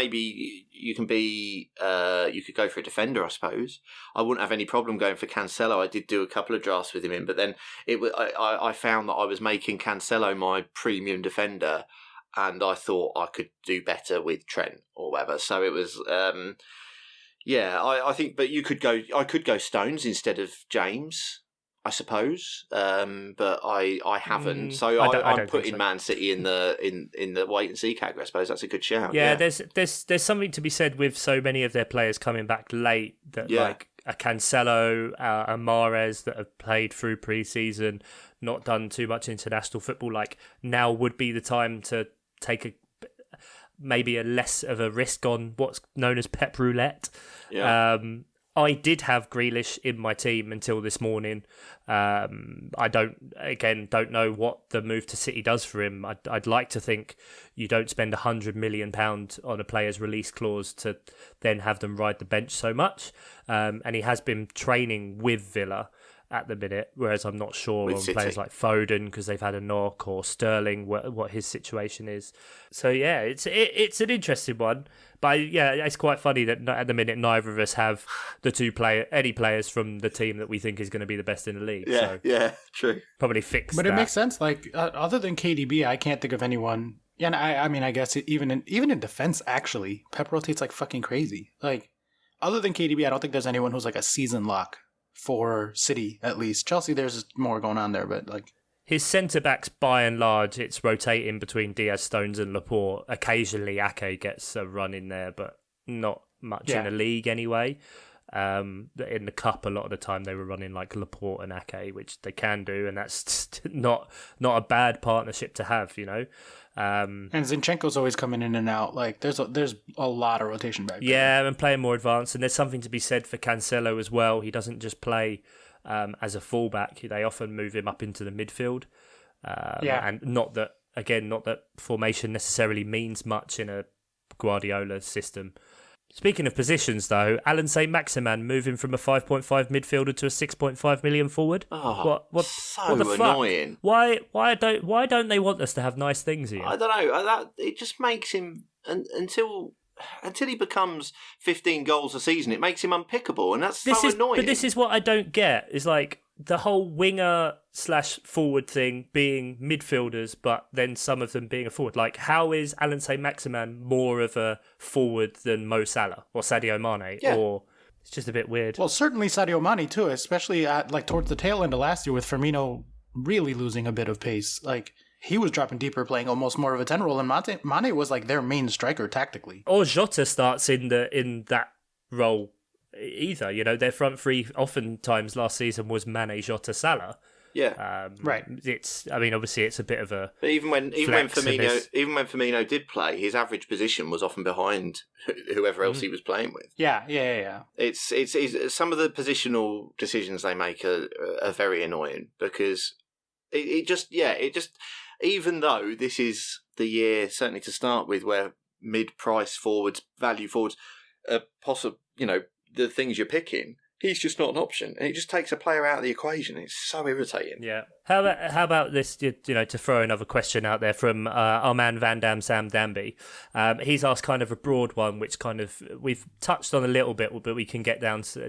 for a defender, I suppose. I wouldn't have any problem going for Cancelo. I did do a couple of drafts with him in, but then I found that I was making Cancelo my premium defender, and I thought I could do better with Trent or whatever. So it was, I think. But I could go Stones instead of James, I suppose, but I haven't. So I'm putting Man City in the wait and see category. I suppose that's a good shout. Yeah, there's something to be said with so many of their players coming back late that like a Cancelo, a Mahrez that have played through pre-season, not done too much international football. Like now would be the time to take maybe a less of a risk on what's known as Pep Roulette. Yeah. I did have Grealish in my team until this morning. I don't know what the move to City does for him. I'd like to think you don't spend £100 million on a player's release clause to then have them ride the bench so much. And he has been training with Villa at the minute, whereas I'm not sure on players like Foden because they've had a knock, or Sterling, what his situation is. So yeah, it's an interesting one. But yeah, it's quite funny that at the minute neither of us have any players from the team that we think is going to be the best in the league. Yeah, so yeah, true. Probably fix but that. It makes sense. Like other than KDB, I can't think of anyone. Yeah, and I mean, I guess even in defense, actually, Pep rotates like fucking crazy. Like other than KDB, I don't think there's anyone who's like a season lock for City, at least. Chelsea, there's more going on there, but like his centre-backs, by and large, it's rotating between Diaz, Stones and Laporte. Occasionally, Ake gets a run in there, but not much in the league anyway. In the Cup, a lot of the time, they were running like Laporte and Ake, which they can do, and that's not a bad partnership to have, And Zinchenko's always coming in and out. Like there's a lot of rotation back there. Yeah, and playing more advanced. And there's something to be said for Cancelo as well. He doesn't just play as a fullback. They often move him up into the midfield. And not that formation necessarily means much in a Guardiola system. Speaking of positions, though, Alan Saint-Maximin moving from a 5.5 midfielder to a 6.5 million forward. Oh, what the annoying! Fuck? Why don't they want us to have nice things here? I don't know. It just makes him until he becomes 15 goals a season. It makes him unpickable, and that's annoying. But this is what I don't get. Is like the whole winger/forward thing being midfielders, but then some of them being a forward. Like, how is Alan Saint-Maximin more of a forward than Mo Salah or Sadio Mane? Yeah. Or it's just a bit weird. Well, certainly Sadio Mane too, especially towards the tail end of last year with Firmino really losing a bit of pace. Like he was dropping deeper, playing almost more of a 10 role, and Mane was like their main striker tactically. Or Jota starts in that role. Either, their front three oftentimes last season was Mane, Jota, Salah. Yeah, right. Obviously it's a bit of a. But even when Firmino did play, his average position was often behind whoever else he was playing with. Yeah. It's some of the positional decisions they make are very annoying because it just even though this is the year certainly to start with where mid-price forwards, value forwards, are possible, the things you're picking, he's just not an option. And it just takes a player out of the equation. It's so irritating. Yeah. How about this, to throw another question out there from our man Van Dam, Sam Danby. He's asked kind of a broad one, which kind of we've touched on a little bit, but we can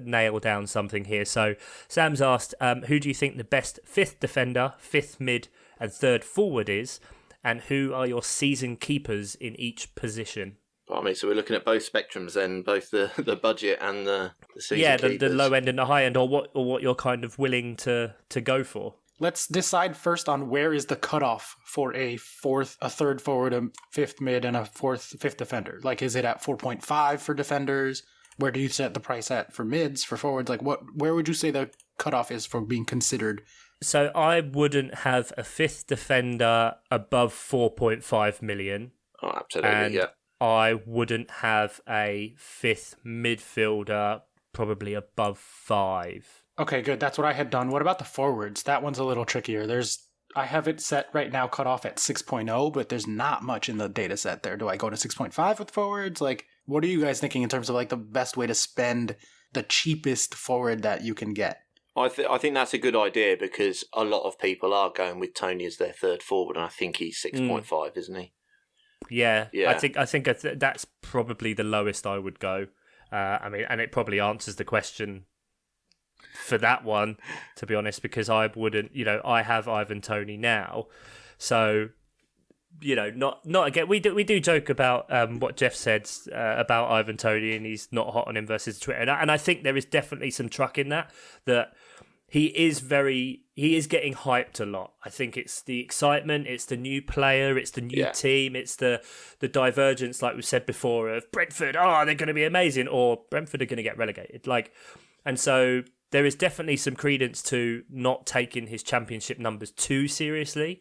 nail down something here. So Sam's asked, who do you think the best fifth defender, fifth mid and third forward is? And who are your season keepers in each position? So we're looking at both spectrums then, both the budget and the season keepers. The low end and the high end, or what you're kind of willing to go for. let's decide first on where is the cutoff for a third forward, a fifth mid, and a fifth defender. Like, is it at 4.5 for defenders? Where do you set the price at for mids, for forwards? Like, where would you say the cutoff is for being considered? So I wouldn't have a fifth defender above 4.5 million. Oh, absolutely, yeah. I wouldn't have a fifth midfielder probably above 5. Okay, good. That's what I had done. What about the forwards? That one's a little trickier. I have it set right now cut off at 6.0, but there's not much in the data set there. Do I go to 6.5 with forwards? Like, what are you guys thinking in terms of like the best way to spend the cheapest forward that you can get? I think that's a good idea because a lot of people are going with Tony as their third forward, and I think he's 6.5, isn't he? Yeah. I think that's probably the lowest I would go. I mean, and it probably answers the question for that one, to be honest, because I wouldn't, I have Ivan Toney now, so not again. We do joke about what Jeff said about Ivan Toney, and he's not hot on him versus Twitter, and I think there is definitely some truck in that he is getting hyped a lot. I think it's the excitement, it's the new player, it's the new team, it's the divergence, like we said before, of Brentford, they're going to be amazing, or Brentford are going to get relegated. And so there is definitely some credence to not taking his championship numbers too seriously.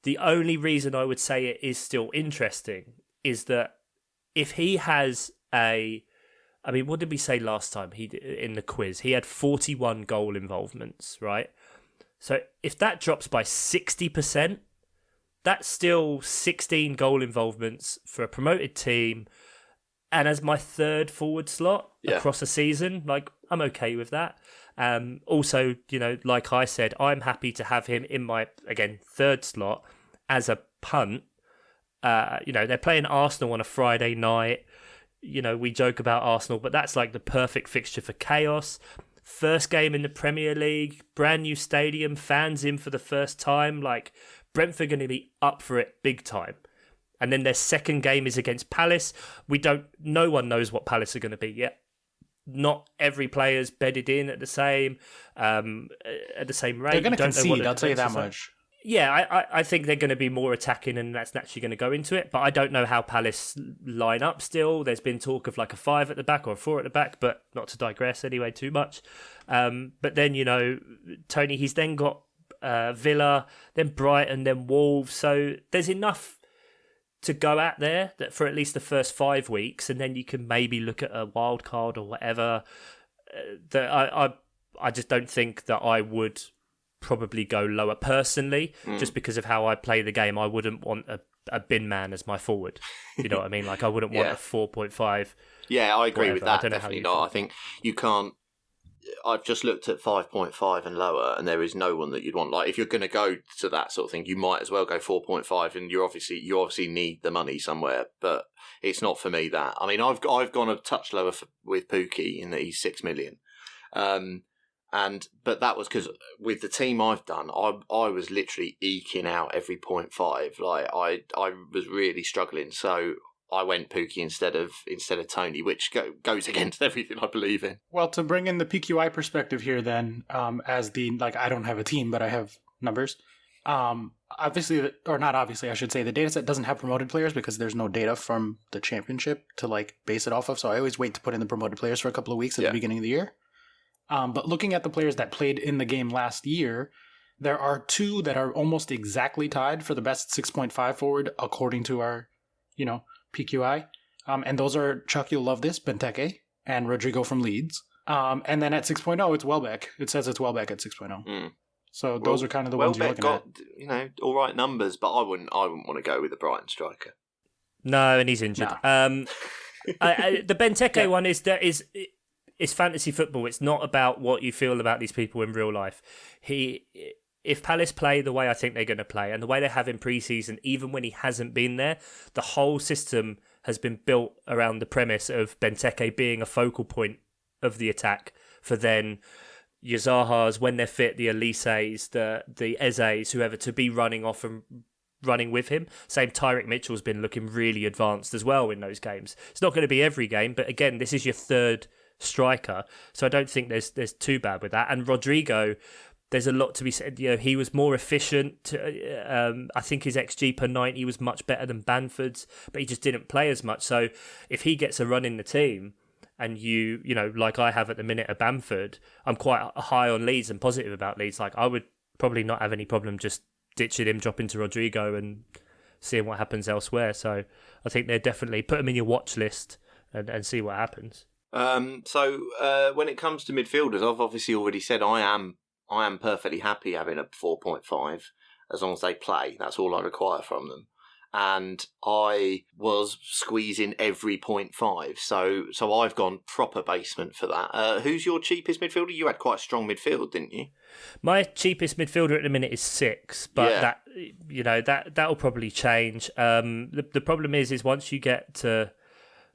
The only reason I would say it is still interesting is that if he has what did we say last time in the quiz? He had 41 goal involvements, right? So if that drops by 60%, that's still 16 goal involvements for a promoted team. And as my third forward slot across a season, like, I'm okay with that. Also, like I said, I'm happy to have him in my, again, third slot as a punt. They're playing Arsenal on a Friday night. We joke about Arsenal, but that's like the perfect fixture for chaos. First game in the Premier League, brand new stadium, fans in for the first time. Like, Brentford are going to be up for it big time. And then their second game is against Palace. No one knows what Palace are going to be yet. Not every player's bedded in at the same rate. They're going to concede, I'll tell you that much. Yeah, I think they're going to be more attacking, and that's naturally going to go into it. But I don't know how Palace line up still. There's been talk of like a 5 at the back or a 4 at the back, but not to digress anyway too much. But then, Tony, he's then got Villa, then Brighton, then Wolves. So there's enough to go at there that for at least the first 5 weeks, and then you can maybe look at a wild card or whatever. That I just don't think that I would probably go lower personally, just because of how I play the game. I wouldn't want a bin man as my forward. You know what I mean? Like, I wouldn't want a 4.5. Yeah, I agree with that. I Definitely not. I think you can't. I've just looked at 5.5 and lower, and there is no one that you'd want. Like, if you're going to go to that sort of thing, you might as well go 4.5, and you obviously need the money somewhere. But it's not for me that. I mean, I've gone a touch lower with Pookie in that he's 6 million. But that was because with the team I've done, I was literally eking out every 0.5. Like, I was really struggling, so I went Pookie instead of Tony, which goes against everything I believe in. Well, to bring in the PQI perspective here, then, as I don't have a team, but I have numbers. Obviously, or not obviously, I should say, the data set doesn't have promoted players because there's no data from the championship to base it off of. So I always wait to put in the promoted players for a couple of weeks at the beginning of the year. But looking at the players that played in the game last year, there are 2 that are almost exactly tied for the best 6.5 forward according to our, PQI. And those are, Chuck, you'll love this, Benteke and Rodrigo from Leeds. And then at 6.0, it's Welbeck. It says it's Welbeck at 6.0. So those are kind of the ones you're looking at. All right numbers, but I wouldn't want to go with the Brighton striker. No, and he's injured. Nah. The Benteke one is it's fantasy football. It's not about what you feel about these people in real life. If Palace play the way I think they're going to play, and the way they have in pre-season, even when he hasn't been there, the whole system has been built around the premise of Benteke being a focal point of the attack for then your Zahas, when they're fit, the Elises, the Ezes, whoever, to be running off and running with him. Same, Tyrick Mitchell's been looking really advanced as well in those games. It's not going to be every game, but again, this is your third striker, so I don't think there's too bad with that. And Rodrigo, there's a lot to be said. He was more efficient. I think his XG per 90 was much better than Bamford's, but he just didn't play as much. So if he gets a run in the team, and you know, like I have at the minute at Bamford, I'm quite high on Leeds and positive about Leeds. Like, I would probably not have any problem just ditching him, dropping to Rodrigo and seeing what happens elsewhere. So I think they're definitely put him in your watch list and see what happens. So when it comes to midfielders, I've obviously already said I am perfectly happy having a 4.5 as long as they play. That's all I require from them. And I was squeezing every 0.5. So I've gone proper basement for that. Who's your cheapest midfielder? You had quite a strong midfield, didn't you? My cheapest midfielder at the minute is 6, but that'll probably change. The problem is once you get to,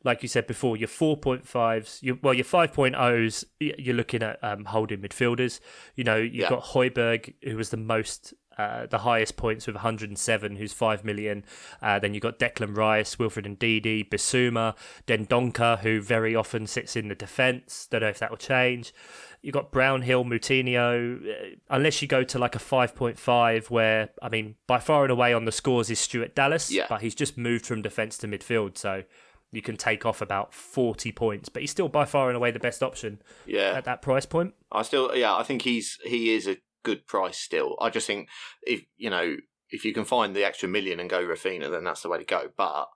like you said before, your 4.5s, your 5.0s, you're looking at holding midfielders. You've got Højbjerg, who was the highest points with 107, who's 5 million. Then you've got Declan Rice, Wilfred Ndidi, Bissouma, Dendoncker, who very often sits in the defence. Don't know if that will change. You've got Brownhill, Moutinho. Unless you go to like a 5.5 where, I mean, by far and away on the scores is Stuart Dallas, but he's just moved from defence to midfield, so you can take off about 40 points, but he's still by far and away the best option at that price point. I think he is a good price still. I just think if you can find the extra million and go Rafinha, then that's the way to go. But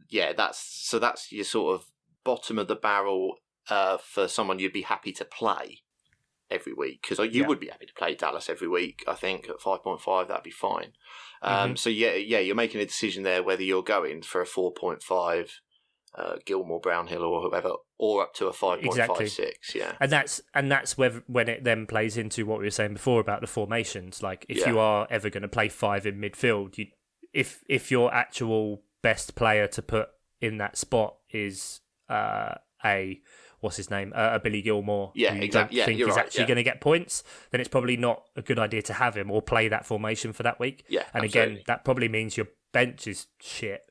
yeah, that's your sort of bottom of the barrel for someone you'd be happy to play every week, because you would be happy to play Dallas every week. I think at 5.5 that'd be fine. So you're making a decision there whether you're going for a 4.5 Gilmore, Brownhill, or whoever, or up to a 5.56. Yeah, and that's when it then plays into what we were saying before about the formations. Like, if you are ever going to play 5 in midfield, if your actual best player to put in that spot is a Billy Gilmore, who you don't think he's actually going to get points, then it's probably not a good idea to have him or play that formation for that week. Yeah, and absolutely. Again, that probably means your bench is shit.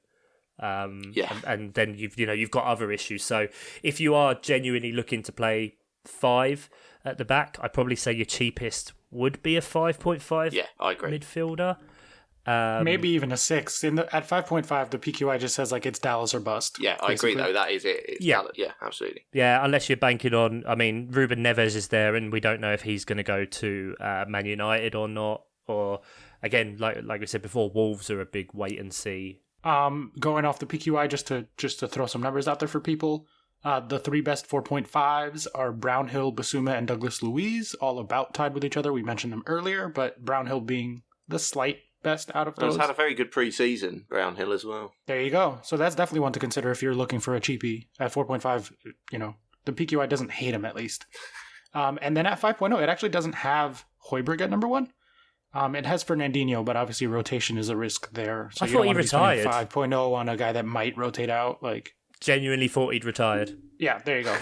And then you've got other issues. So if you are genuinely looking to play 5 at the back, I'd probably say your cheapest would be a 5.5. Yeah, I agree. Midfielder. Maybe even a 6. At 5.5, the PQI just says like it's Dallas or bust. Yeah, I agree though. That is it. It's Dallas. Yeah, absolutely. Yeah, unless you're banking on. I mean, Ruben Neves is there, and we don't know if he's going to go to Man United or not. Or again, like we said before, Wolves are a big wait and see. Going off the PQI, just to throw some numbers out there for people, the 3 best 4.5s are Brownhill, Bissouma, and Douglas Luiz, all about tied with each other. We mentioned them earlier, but Brownhill being the slight best out of those. He's had a very good pre-season, Brownhill, as well. There you go. So that's definitely one to consider if you're looking for a cheapie. At 4.5, the PQI doesn't hate him, at least. And then at 5.0, it actually doesn't have Højbjerg at number 1. It has Fernandinho, but obviously rotation is a risk there. So I thought he retired. 5.0 on a guy that might rotate out. Like, genuinely thought he'd retired. Yeah, there you go.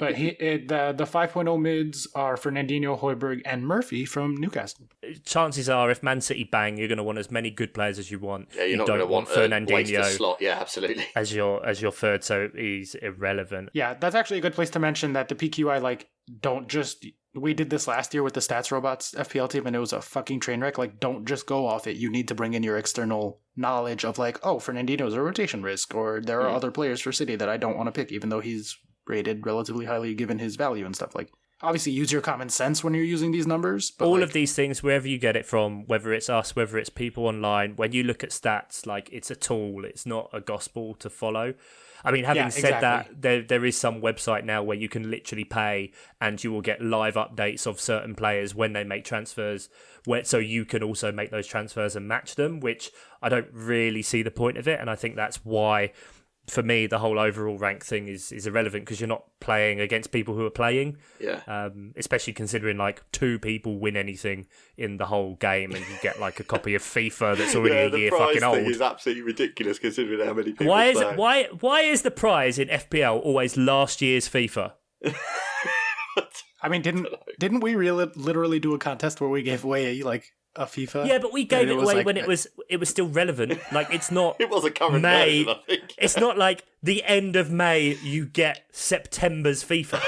But the 5.0 mids are Fernandinho, Højbjerg, and Murphy from Newcastle. Chances are, if Man City bang, you're going to want as many good players as you want. Yeah, you're not going to want Fernandinho slot. Yeah, absolutely. As your third, so he's irrelevant. Yeah, that's actually a good place to mention that the PQI don't just. We did this last year with the Stats Robots FPL team, and it was a fucking train wreck. Like, don't just go off it. You need to bring in your external knowledge of Fernandinho's a rotation risk, or there are other players for City that I don't want to pick, even though he's rated relatively highly given his value and stuff. Like, obviously use your common sense when you're using these numbers. But all of these things, wherever you get it from, whether it's us, whether it's people online, when you look at stats, it's a tool. It's not a gospel to follow. I mean, having said that, there is some website now where you can literally pay and you will get live updates of certain players when they make transfers, so you can also make those transfers and match them, which I don't really see the point of it. And I think that's why, for me, the whole overall rank thing is irrelevant, because you're not playing against people who are playing. Yeah. Especially considering 2 people win anything in the whole game, and you get a copy of FIFA that's already a year fucking old. The prize thing is absolutely ridiculous considering how many people play. Why is the prize in FPL always last year's FIFA? I mean, didn't we literally do a contest where we gave away a FIFA? Yeah, but we gave it away when it was still relevant. It's not. It was a current May. version, I think. It's not like the end of May you get September's FIFA.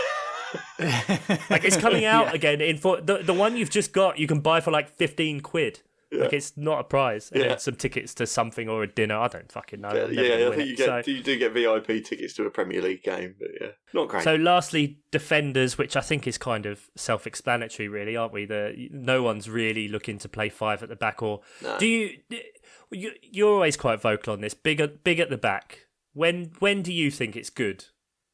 Like, it's coming out again in for the one you've just got. You can buy for like 15 quid. Yeah. Like, it's not a prize. And then some tickets to something or a dinner. I don't fucking know. I think you do get VIP tickets to a Premier League game, but not great. So lastly, defenders, which I think is kind of self-explanatory, really, aren't we? No one's really looking to play 5 at the back. Or no. You're always quite vocal on this. Big at the back. When do you think it's good?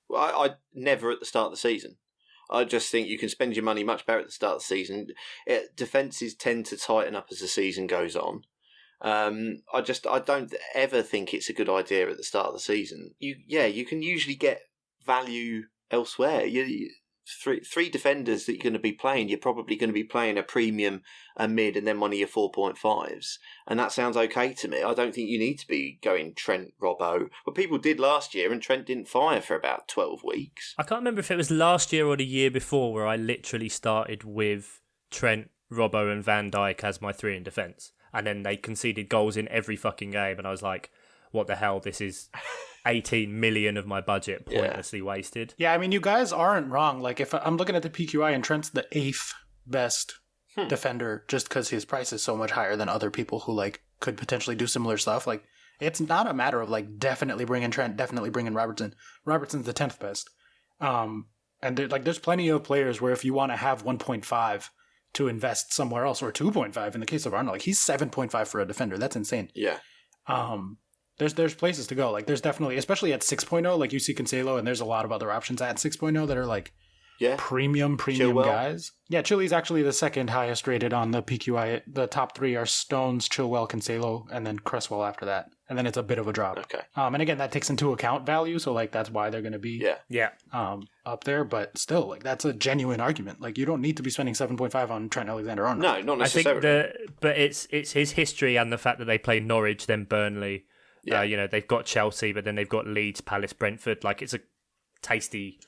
Well, I never at the start of the season. I just think you can spend your money much better at the start of the season. Defences tend to tighten up as the season goes on. I don't ever think it's a good idea at the start of the season. You can usually get value elsewhere. Three defenders that you're going to be playing, you're probably going to be playing a premium, a mid, and then one of your 4.5s. And that sounds okay to me. I don't think you need to be going Trent, Robbo. But people did last year, and Trent didn't fire for about 12 weeks. I can't remember if it was last year or the year before where I literally started with Trent, Robbo, and Van Dijk as my 3 in defence. And then they conceded goals in every fucking game, and I was like, what the hell, this is 18 million of my budget pointlessly wasted. Yeah, I mean, you guys aren't wrong. Like, if I'm looking at the PQI and Trent's the 8th best defender just because his price is so much higher than other people who, like, could potentially do similar stuff. Like, it's not a matter of, like, definitely bringing Trent, definitely bringing Robertson. Robertson's the 10th best. And, there's plenty of players where if you want to have 1.5 to invest somewhere else, or 2.5 in the case of Arnold, like, he's 7.5 for a defender. That's insane. Yeah. There's places to go. Like, there's definitely, especially at 6.0, like you see Cancelo, and there's a lot of other options at 6.0 that are like premium guys. Yeah, Chile's actually the second highest rated on the PQI. The top 3 are Stones, Chilwell, Cancelo, and then Cresswell after that. And then it's a bit of a drop. Okay. And again, that takes into account value, so like that's why they're going to be up there. But still, like, that's a genuine argument. Like, you don't need to be spending 7.5 on Trent Alexander-Arnold. No, not necessarily. I think but it's his history and the fact that they play Norwich, then Burnley. Yeah. They've got Chelsea, but then they've got Leeds, Palace, Brentford. Like, it's a tasty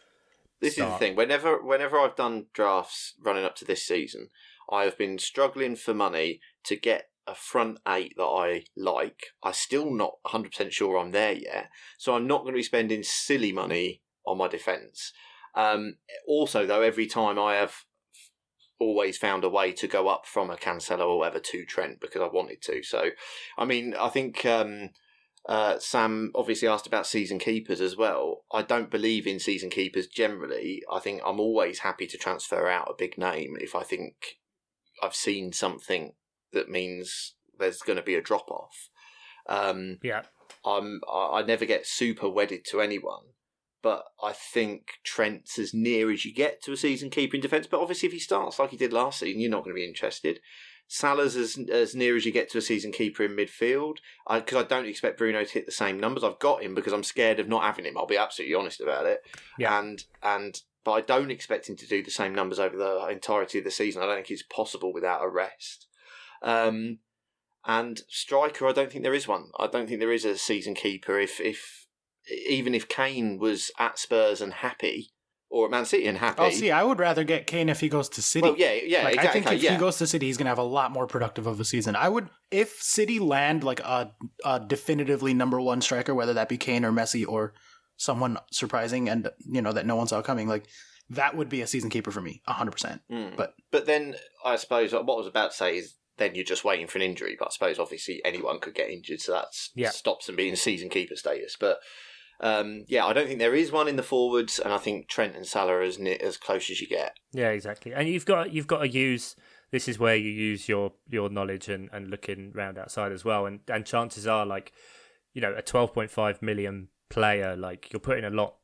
This start. is the thing. Whenever I've done drafts running up to this season, I have been struggling for money to get a front 8 that I like. I'm still not 100% sure I'm there yet. So I'm not going to be spending silly money on my defence. Also, though, every time I have always found a way to go up from a Cancelo or whatever to Trent because I wanted to. So, I mean, I think... Sam obviously asked about season keepers as well. I don't believe in season keepers generally. I think I'm always happy to transfer out a big name if I think I've seen something that means there's going to be a drop off. I never get super wedded to anyone, but I think Trent's as near as you get to a season keeper in defence. But obviously, if he starts like he did last season, you're not going to be interested. Salah's as near as you get to a season keeper in midfield, because I don't expect Bruno to hit the same numbers. I've got him because I'm scared of not having him. I'll be absolutely honest about it. Yeah. But I don't expect him to do the same numbers over the entirety of the season. I don't think it's possible without a rest. And striker, I don't think there is one. I don't think there is a season keeper. Even if Kane was at Spurs and happy, or at Man City and happy. Oh, see, I would rather get Kane if he goes to City. Well, exactly. I think if he goes to City, he's going to have a lot more productive of a season. I would, if City land like a definitively number 1 striker, whether that be Kane or Messi or someone surprising and that no one saw coming, like that would be a season keeper for me, 100%. But then I suppose what I was about to say is then you're just waiting for an injury. But I suppose obviously anyone could get injured, so that stops them being season keeper status. But. I don't think there is one in the forwards, and I think Trent and Salah are as close as you get. Yeah, exactly. And you've got to use. This is where you use your knowledge and looking round outside as well. And chances are, like, a 12.5 million player, like you're putting a lot.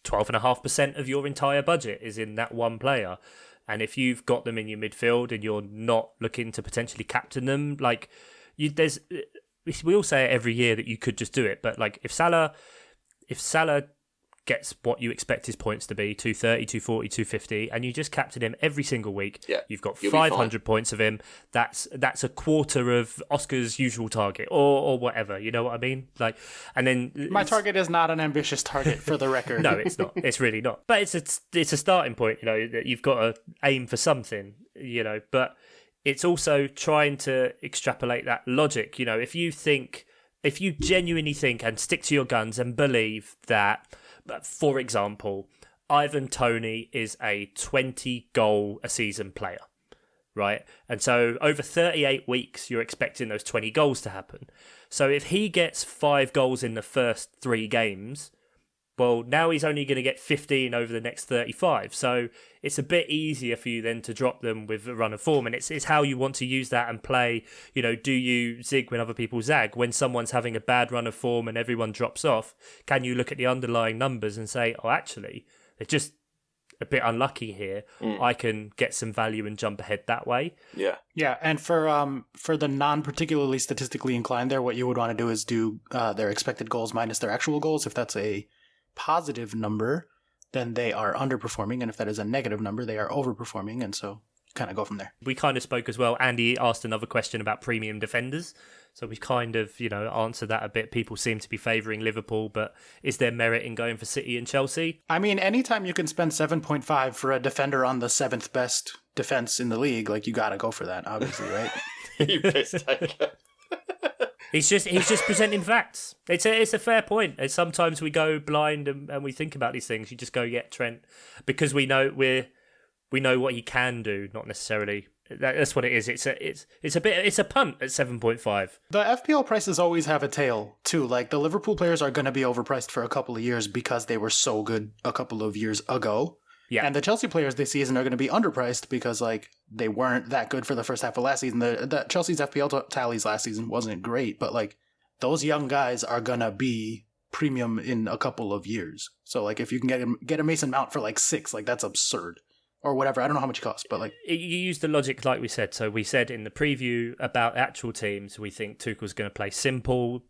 12.5% of your entire budget is in that one player, and if you've got them in your midfield and you're not looking to potentially captain them, like we all say it every year that you could just do it, but like if Salah gets what you expect his points to be, 230, 240, 250, and you just captain him every single week, you've got 500 points of him. That's a quarter of Oscar's usual target, or whatever. You know what I mean? Like, and then my target is not an ambitious target, for the record. No, it's not. It's really not. But it's a starting point. That you've got to aim for something. But it's also trying to extrapolate that logic. If you genuinely think and stick to your guns and believe that, for example, Ivan Toney is a 20-goal-a-season player, right? And so over 38 weeks, you're expecting those 20 goals to happen. So if he gets 5 goals in the first 3 games, well, now he's only going to get 15 over the next 35. So it's a bit easier for you then to drop them with a run of form. And it's how you want to use that and play. Do you zig when other people zag? When someone's having a bad run of form and everyone drops off, can you look at the underlying numbers and say, oh, actually, they're just a bit unlucky here. I can get some value and jump ahead that way. Yeah. Yeah, and for the non-particularly statistically inclined there, what you would want to do is do their expected goals minus their actual goals. If that's a positive number, then they are underperforming, and if that is a negative number, they are overperforming, and so kind of go from there. We kind of spoke as well. Andy asked another question about premium defenders, so we kind of answered that a bit. People seem to be favouring Liverpool, but is there merit in going for City and Chelsea? I mean, anytime you can spend 7.5 for a defender on the 7th best defence in the league, like, you gotta go for that, obviously, right? You piss taker. He's just presenting facts. It's a fair point. And sometimes we go blind and we think about these things. You just go, yeah, Trent, because we know what he can do, not necessarily. That's what it is. It's a punt at 7.5. The FPL prices always have a tail too. Like, the Liverpool players are going to be overpriced for a couple of years because they were so good a couple of years ago. Yeah. And the Chelsea players this season are going to be underpriced because, like, they weren't that good for the first half of last season. The Chelsea's FPL tallies last season wasn't great, but, like, those young guys are going to be premium in a couple of years. So, like, if you can get a Mason Mount for, like, 6, like, that's absurd. Or whatever. I don't know how much it costs, but, like... You use the logic like we said. So we said in the preview about actual teams, we think Tuchel's going to play simple,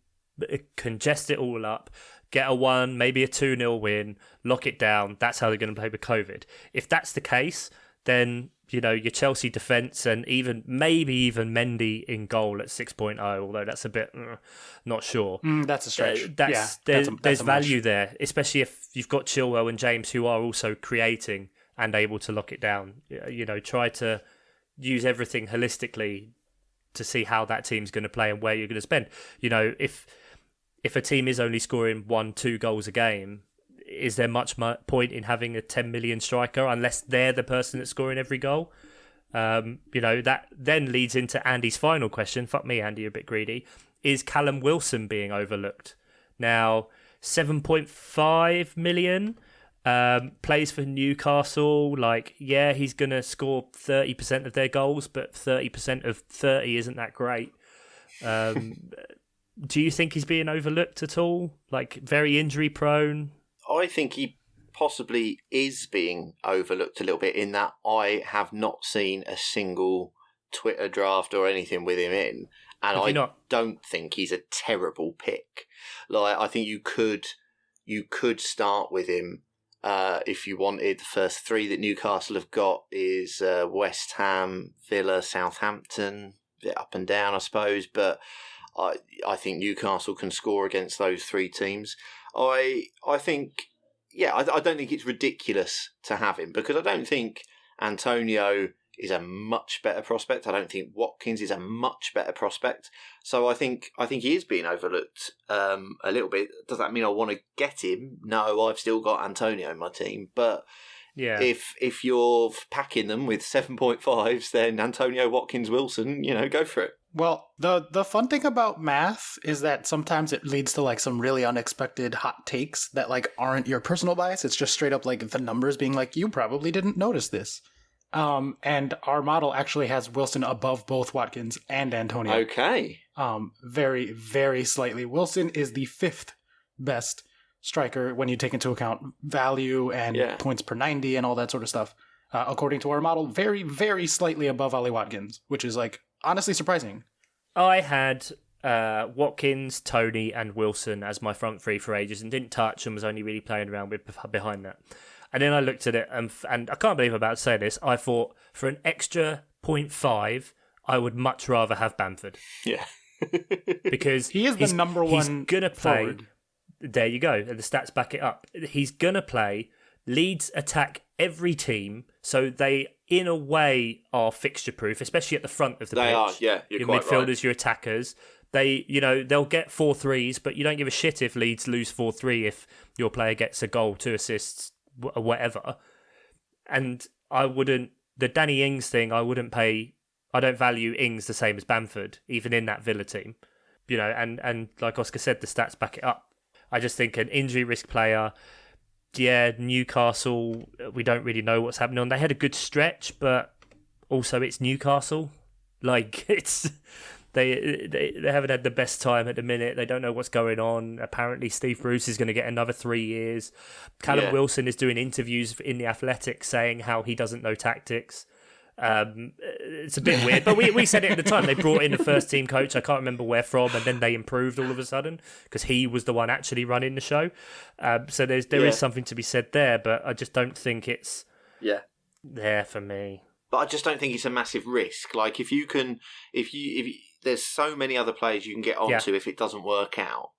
congest it all up, get a 1, maybe a 2-0 win, lock it down. That's how they're going to play with COVID. If that's the case, then, your Chelsea defence and maybe even Mendy in goal at 6.0, although that's a bit not sure. That's a stretch. There's value there, especially if you've got Chilwell and James who are also creating and able to lock it down. Try to use everything holistically to see how that team's going to play and where you're going to spend. If a team is only scoring 1-2 goals a game, is there much point in having a 10 million striker unless they're the person that's scoring every goal? That then leads into Andy's final question. Fuck me, Andy, you're a bit greedy. Is Callum Wilson being overlooked? Now, 7.5 million, plays for Newcastle. He's going to score 30% of their goals, but 30% of 30 isn't that great. Do you think he's being overlooked at all? Very injury prone? I think he possibly is being overlooked a little bit in that I have not seen a single Twitter draft or anything with him in, and I don't think he's a terrible pick. I think you could start with him if you wanted. The first 3 that Newcastle have got is West Ham, Villa, Southampton. A bit up and down, I suppose, but I think Newcastle can score against those 3 teams. I think, I don't think it's ridiculous to have him, because I don't think Antonio is a much better prospect. I don't think Watkins is a much better prospect. So I think he is being overlooked a little bit. Does that mean I want to get him? No, I've still got Antonio in my team, but yeah, if you're packing them with 7.5s, then Antonio, Watkins, Wilson, go for it. Well, the fun thing about math is that sometimes it leads to some really unexpected hot takes that aren't your personal bias. It's just straight up the numbers being you probably didn't notice this. And our model actually has Wilson above both Watkins and Antonio. Okay. Very, very slightly. Wilson is the 5th best striker when you take into account value and points per 90 and all that sort of stuff. According to our model, very, very slightly above Ollie Watkins, which is honestly surprising. I had Watkins, Toney and Wilson as my front 3 for ages and didn't touch and was only really playing around with behind that. And then I looked at it and I can't believe I'm about to say this. I thought for an extra 0.5, I would much rather have Bamford. Yeah. Because he is the number one. He's going to play. Forward. There you go. And the stats back it up. He's going to play. Leeds attack every team. So they, in a way, are fixture proof, especially at the front of the pitch. They are, yeah. You're your quite midfielders, right. Your attackers. They'll get 4 3s, but you don't give a shit if Leeds lose 4-3 if your player gets a goal, 2 assists, whatever. And the Danny Ings thing, I don't value Ings the same as Bamford, even in that Villa team. And like Oscar said, the stats back it up. I just think an injury risk player, Newcastle, we don't really know what's happening on. They had a good stretch, but also it's Newcastle. Like, it's they haven't had the best time at the minute. They don't know what's going on. Apparently Steve Bruce is going to get another 3 years. Callum Wilson is doing interviews in The Athletic saying how he doesn't know tactics. It's a bit weird, but we said it at the time. They brought in the first team coach, I can't remember where from, and then they improved all of a sudden because he was the one actually running the show. So there is something to be said there, but I just don't think it's there for me. But I just don't think it's a massive risk. Like, if there's so many other players you can get onto if it doesn't work out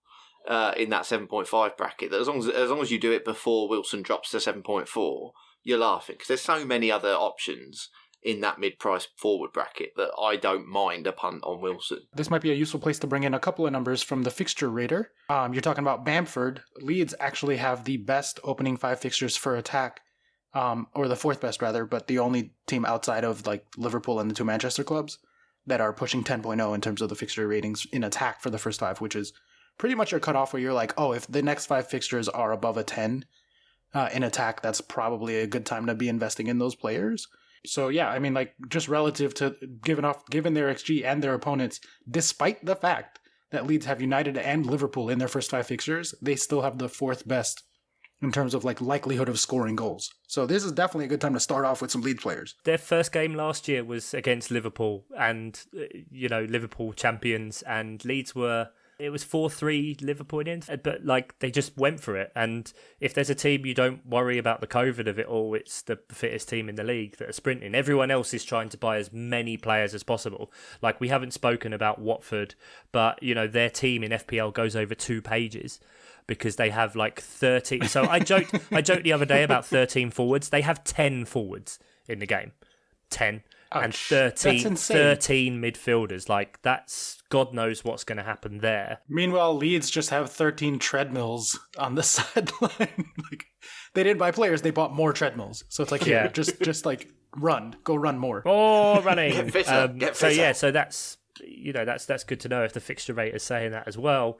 in that 7.5 bracket, that as long as you do it before Wilson drops to 7.4, you're laughing because there's so many other options in that mid-price forward bracket that I don't mind a punt on Wilson. This might be a useful place to bring in a couple of numbers from the fixture rater. You're talking about Bamford. Leeds actually have the best opening 5 fixtures for attack, or the 4th best rather, but the only team outside of like Liverpool and the 2 Manchester clubs that are pushing 10.0 in terms of the fixture ratings in attack for the first 5, which is pretty much your cutoff where you're like, oh, if the next 5 fixtures are above a 10 in attack, that's probably a good time to be investing in those players. So yeah, I mean, like, just relative to given their XG and their opponents, despite the fact that Leeds have United and Liverpool in their first 5 fixtures, they still have the 4th best in terms of like likelihood of scoring goals. So this is definitely a good time to start off with some Leeds players. Their first game last year was against Liverpool, and Liverpool champions, and Leeds it was 4-3 Liverpool in the end, but like they just went for it. And if there's a team you don't worry about the COVID of it all, it's the fittest team in the league that are sprinting. Everyone else is trying to buy as many players as possible. Like, we haven't spoken about Watford, but their team in FPL goes over 2 pages because they have like 30. So I joked the other day about 13 forwards. They have 10 forwards in the game. 10. And 13 midfielders. Like, that's God knows what's going to happen there. Meanwhile, Leeds just have 13 treadmills on the sideline. Like, they didn't buy players; they bought more treadmills. So it's like, just like go run more. Oh, running. Get fitter. So that's that's good to know. If the fixture rate is saying that as well,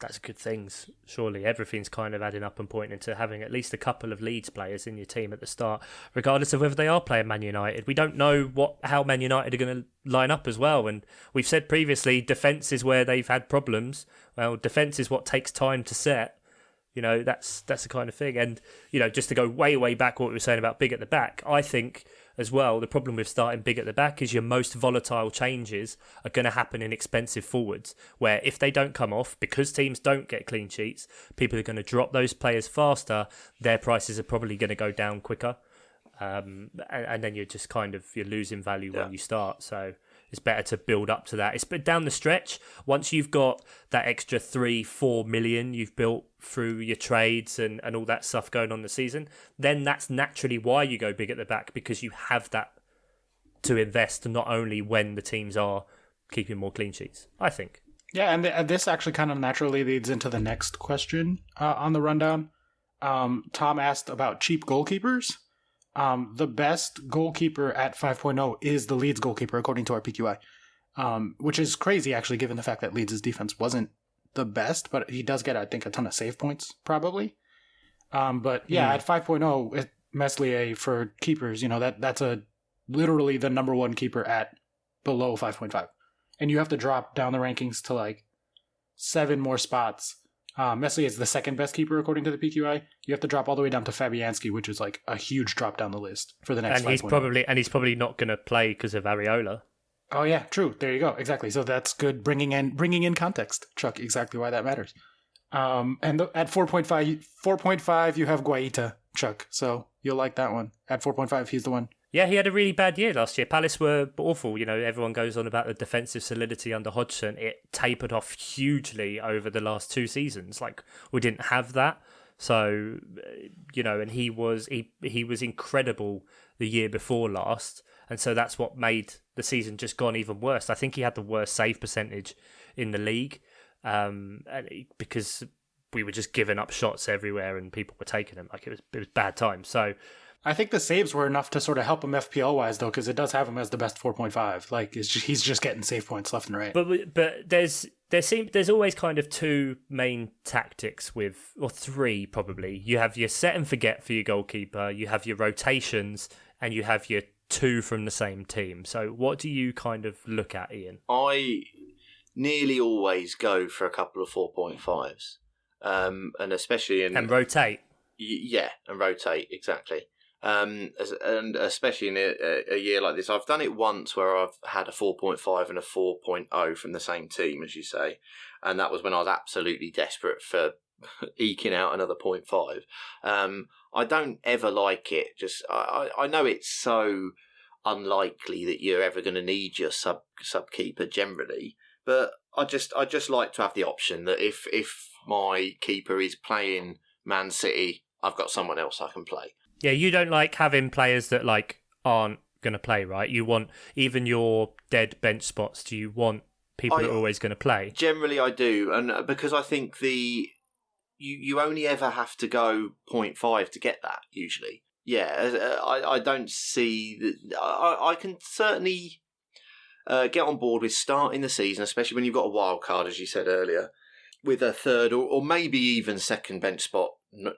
that's good things. Surely everything's kind of adding up and pointing to having at least a couple of Leeds players in your team at the start, regardless of whether they are playing Man United. We don't know how Man United are going to line up as well. And we've said previously, defence is where they've had problems. Well, defence is what takes time to set. That's the kind of thing. And, just to go way, way back what we were saying about big at the back, I think as well, the problem with starting big at the back is your most volatile changes are going to happen in expensive forwards, where if they don't come off, because teams don't get clean sheets, people are going to drop those players faster, their prices are probably going to go down quicker. And then you're just you're losing value when you start. So it's better to build up to that. It's but down the stretch, once you've got that extra 3-4 million you've built through your trades and all that stuff going on the season, then that's naturally why you go big at the back, because you have that to invest, not only when the teams are keeping more clean sheets, I think. Yeah, and this actually kind of naturally leads into the next question on the rundown. Tom asked about cheap goalkeepers. The best goalkeeper at 5.0 is the Leeds goalkeeper, according to our PQI, which is crazy, actually, given the fact that Leeds' defense wasn't the best, but he does get, I think, a ton of save points, probably. But yeah, at 5.0, Meslier for keepers, that's literally the number 1 keeper at below 5.5. And you have to drop down the rankings to like 7 more spots. Meslier is the 2nd best keeper according to the PQI. You have to drop all the way down to Fabianski, which is like a huge drop down the list for the next. And he's probably not going to play because of Areola. Oh yeah, true. There you go. Exactly. So that's good. Bringing in context, Chuck. Exactly why that matters. And at 4.5, you have Guaita, Chuck. So you'll like that one. At 4.5, he's the one. Yeah, he had a really bad year last year. Palace were awful. Everyone goes on about the defensive solidity under Hodgson. It tapered off hugely over the last 2 seasons. Like, we didn't have that. So, and he was incredible the year before last. And so that's what made the season just gone even worse. I think he had the worst save percentage in the league because we were just giving up shots everywhere and people were taking them. Like, it was bad times. So I think the saves were enough to sort of help him FPL wise, though, because it does have him as the best 4.5. Like, he's just getting save points left and right. But there's always kind of two main tactics or three probably. You have your set and forget for your goalkeeper, you have your rotations, and you have your two from the same team. So what do you kind of look at, Ian? I nearly always go for a couple of 4.5s, and especially in... And rotate. Yeah, and rotate, exactly. And especially in a year like this, I've done it once where I've had a 4.5 and a 4.0 from the same team, as you say, and that was when I was absolutely desperate for eking out another 0.5. I don't ever like it. Just I know it's so unlikely that you're ever going to need your sub keeper generally, but I just like to have the option that if my keeper is playing Man City, I've got someone else I can play. Yeah, you don't like having players that like aren't going to play, right? You want even your dead bench spots. Do you want people that are always going to play? Generally, I do, and because I think you only ever have to go 0.5 to get that usually. Yeah, I don't see that. I can certainly get on board with starting the season, especially when you've got a wild card, as you said earlier, with a third or maybe even second bench spot,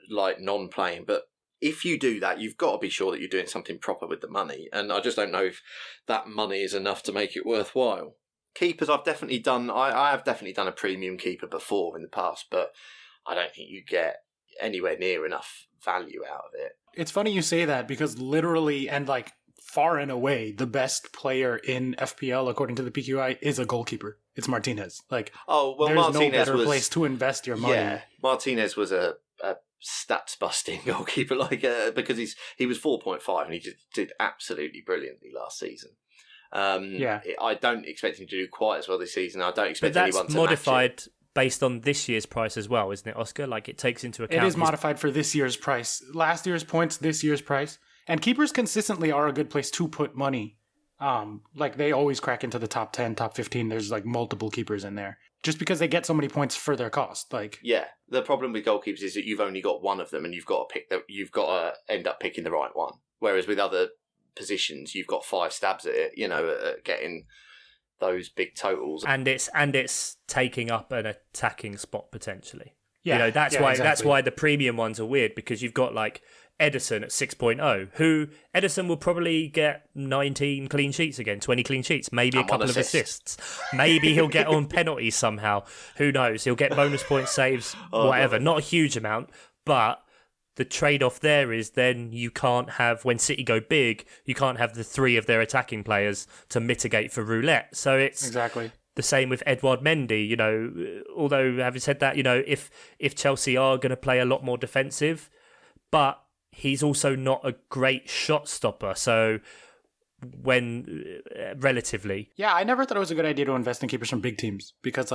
like non-playing, but if you do that, you've got to be sure that you're doing something proper with the money. And I just don't know if that money is enough to make it worthwhile. Keepers, I've definitely done. I have definitely done a premium keeper before in the past, but I don't think you get anywhere near enough value out of it. It's funny you say that because literally and like far and away, the best player in FPL, according to the PQI, is a goalkeeper. It's Martinez. Like, there's Martinez no better was, place to invest your money. Yeah, Martinez was a stats busting goalkeeper, because he was 4.5 and he just did absolutely brilliantly last season. I don't expect him to do quite as well this season. I don't expect anyone to match it. That's modified based on this year's price as well, isn't it, Oscar? Like, it takes into account... It is modified for this year's price. Last year's points, this year's price. And keepers consistently are a good place to put money. Like, they always crack into the top 10, top 15. There's, like, multiple keepers in there. Just because they get so many points for their cost. Like, yeah, the problem with goalkeepers is that you've only got one of them and you've got to end up picking the right one. Whereas with other positions, you've got 5 stabs at it, at getting those big totals. And it's taking up an attacking spot potentially. Yeah, that's why the premium ones are weird, because you've got like Edison at 6.0, who Edison will probably get 19 clean sheets again, 20 clean sheets, maybe a couple of assists. Maybe he'll get on penalties somehow. Who knows? He'll get bonus point saves, whatever. Not a huge amount, but the trade-off there is then you can't have, when City go big, you can't have the 3 of their attacking players to mitigate for roulette. So it's exactly the same with Edouard Mendy. Although having said that, if Chelsea are going to play a lot more defensive, but he's also not a great shot stopper. So relatively. Yeah, I never thought it was a good idea to invest in keepers from big teams because,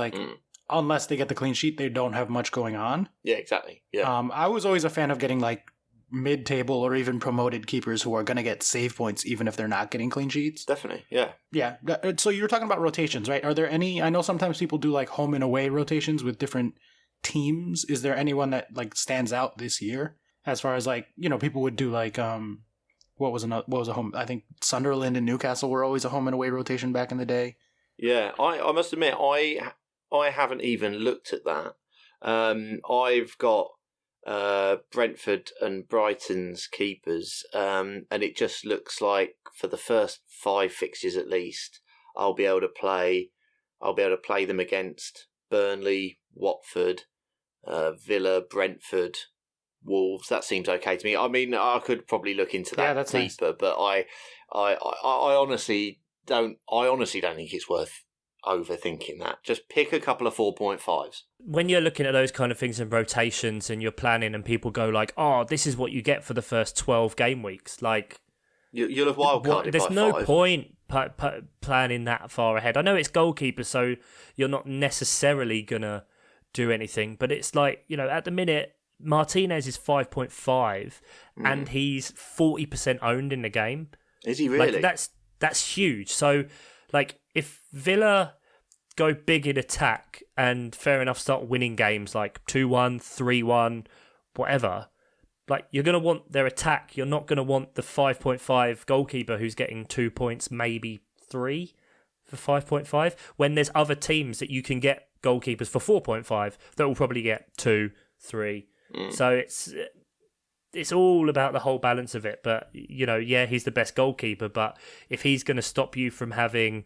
unless they get the clean sheet, they don't have much going on. Yeah, exactly. Yeah. I was always a fan of getting like mid-table or even promoted keepers who are going to get save points even if they're not getting clean sheets. Definitely, yeah. Yeah. So you're talking about rotations, right? Are there any? I know sometimes people do like home and away rotations with different teams. Is there anyone that like stands out this year as far as like, people would do like what was a home? I think Sunderland and Newcastle were always a home and away rotation back in the day. Yeah, I must admit I haven't even looked at that. I've got Brentford and Brighton's keepers, and it just looks like for the first 5 fixtures at least, I'll be able to play them against Burnley, Watford, Villa, Brentford, Wolves. That seems okay to me. I mean, I could probably look into that deeper, nice. But I honestly don't. I honestly don't think it's worth overthinking that. Just pick a couple of 4.5s. When you're looking at those kind of things and rotations and you're planning and people go like, oh, this is what you get for the first 12 game weeks. Like, you'll have wildcarded. There's by no 5. point planning that far ahead. I know it's goalkeeper, so you're not necessarily going to do anything, but it's like, at the minute, Martinez is 5.5 and he's 40% owned in the game. Is he really? Like, that's huge. So, like, if Villa go big in attack and fair enough start winning games like 2-1, 3-1, whatever, like you're going to want their attack. You're not going to want the 5.5 goalkeeper who's getting 2 points, maybe 3 for 5.5, when there's other teams that you can get goalkeepers for 4.5 that will probably get 2, 3. So it's all about the whole balance of it. But, he's the best goalkeeper, but if he's going to stop you from having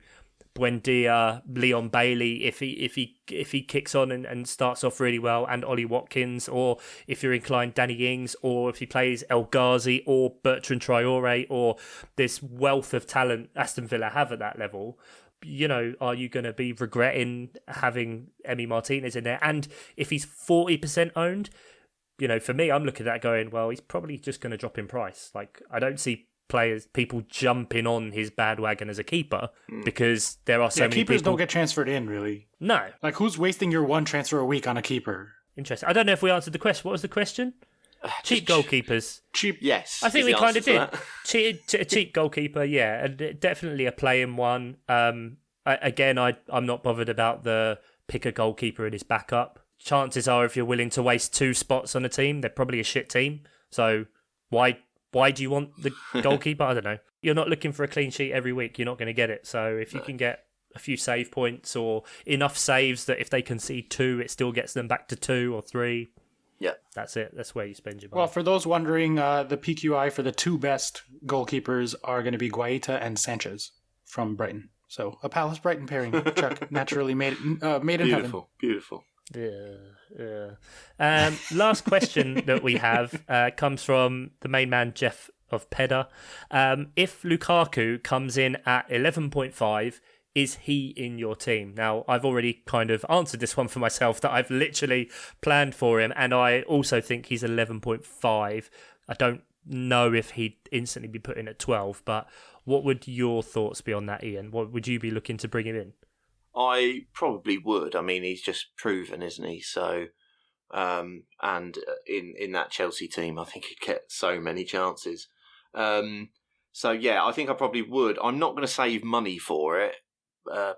Buendia, Leon Bailey, if he kicks on and starts off really well, and Ollie Watkins, or if you're inclined Danny Ings, or if he plays El Ghazi or Bertrand Traore, or this wealth of talent Aston Villa have at that level, are you going to be regretting having Emi Martinez in there? And if he's 40% owned, for me, I'm looking at that going, well, he's probably just going to drop in price. Like, I don't see people jumping on his bandwagon as a keeper because there are so many keepers people... don't get transferred in, really. No. Like, who's wasting your one transfer a week on a keeper? Interesting. I don't know if we answered the question. What was the question? Cheap goalkeepers. Cheap. Yes. I think we kind of did. Cheap goalkeeper, yeah. And definitely a playing one. Again, I'm not bothered about the pick a goalkeeper and his backup. Chances are, if you're willing to waste 2 spots on a team, they're probably a shit team. So why do you want the goalkeeper? I don't know. You're not looking for a clean sheet every week. You're not going to get it. So if you can get a few save points or enough saves that if they concede 2, it still gets them back to 2 or 3. Yeah. That's it. That's where you spend your money. Well, for those wondering, the PQI for the 2 best goalkeepers are going to be Guaita and Sanchez from Brighton. So a Palace Brighton pairing, Chuck, naturally made in heaven. Beautiful. Yeah. Last question that we have comes from the main man, Jeff of Pedder. If Lukaku comes in at 11.5, is he in your team? Now, I've already kind of answered this one for myself, that I've literally planned for him, and I also think he's 11.5. I don't know if he'd instantly be put in at 12, but what would your thoughts be on that, Ian? What would you be looking to bring him in? I probably would. I mean, he's just proven, isn't he? So, and in that Chelsea team, I think he'd get so many chances. So yeah, I think I probably would. I'm not going to save money for it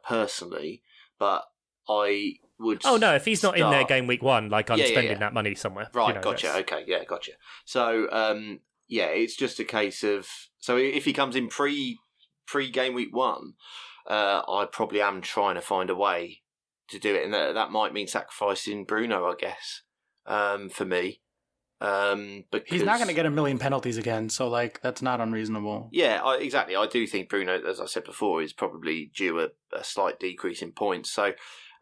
personally, but I would. Oh no, if he's not in there game week 1, like I'm spending that money somewhere. Right, gotcha. Okay, yeah, gotcha. So it's just a case of, so if he comes in pre game week 1. I probably am trying to find a way to do it, and that might mean sacrificing Bruno, I guess, for me. Because he's not going to get a million penalties again, so that's not unreasonable. Yeah, exactly. I do think Bruno, as I said before, is probably due a slight decrease in points. So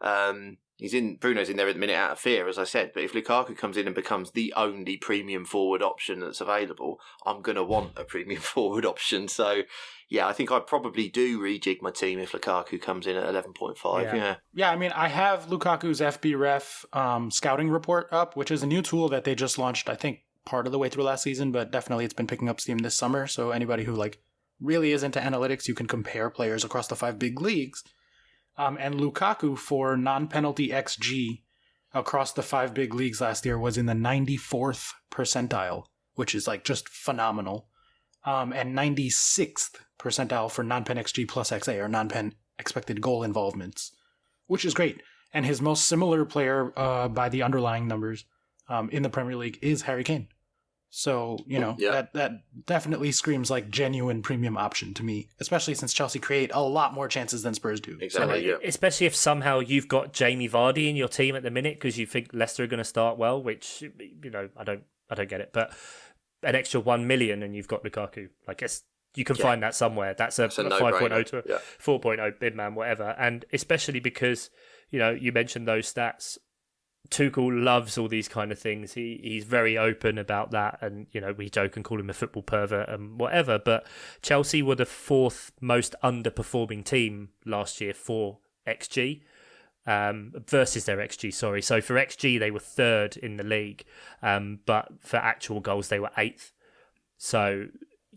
Bruno's in there at the minute out of fear, as I said. But if Lukaku comes in and becomes the only premium forward option that's available, I'm going to want a premium forward option. So, yeah, I think I probably do rejig my team if Lukaku comes in at 11.5. Yeah, I mean, I have Lukaku's FB Ref scouting report up, which is a new tool that they just launched, I think, part of the way through last season, but definitely it's been picking up steam this summer. So anybody who really is into analytics, you can compare players across the 5 big leagues. And Lukaku for non-penalty XG across the 5 big leagues last year was in the 94th percentile, which is just phenomenal. And 96th percentile for non-pen XG plus XA, or non-pen expected goal involvements, which is great. And his most similar player by the underlying numbers in the Premier League is Harry Kane. So, that definitely screams like genuine premium option to me, especially since Chelsea create a lot more chances than Spurs do. Exactly, so, especially if somehow you've got Jamie Vardy in your team at the minute because you think Leicester are going to start well, which, I don't get it. But an extra 1 million and you've got Lukaku. You can find that somewhere. That's a 5.0 to a 4.0 bid man, whatever. And especially because, you mentioned those stats. Tuchel loves all these kind of things. He's very open about that, and we joke and call him a football pervert and whatever. But Chelsea were the 4th most underperforming team last year for XG versus their XG. Sorry, so for XG they were 3rd in the league, but for actual goals they were 8th. So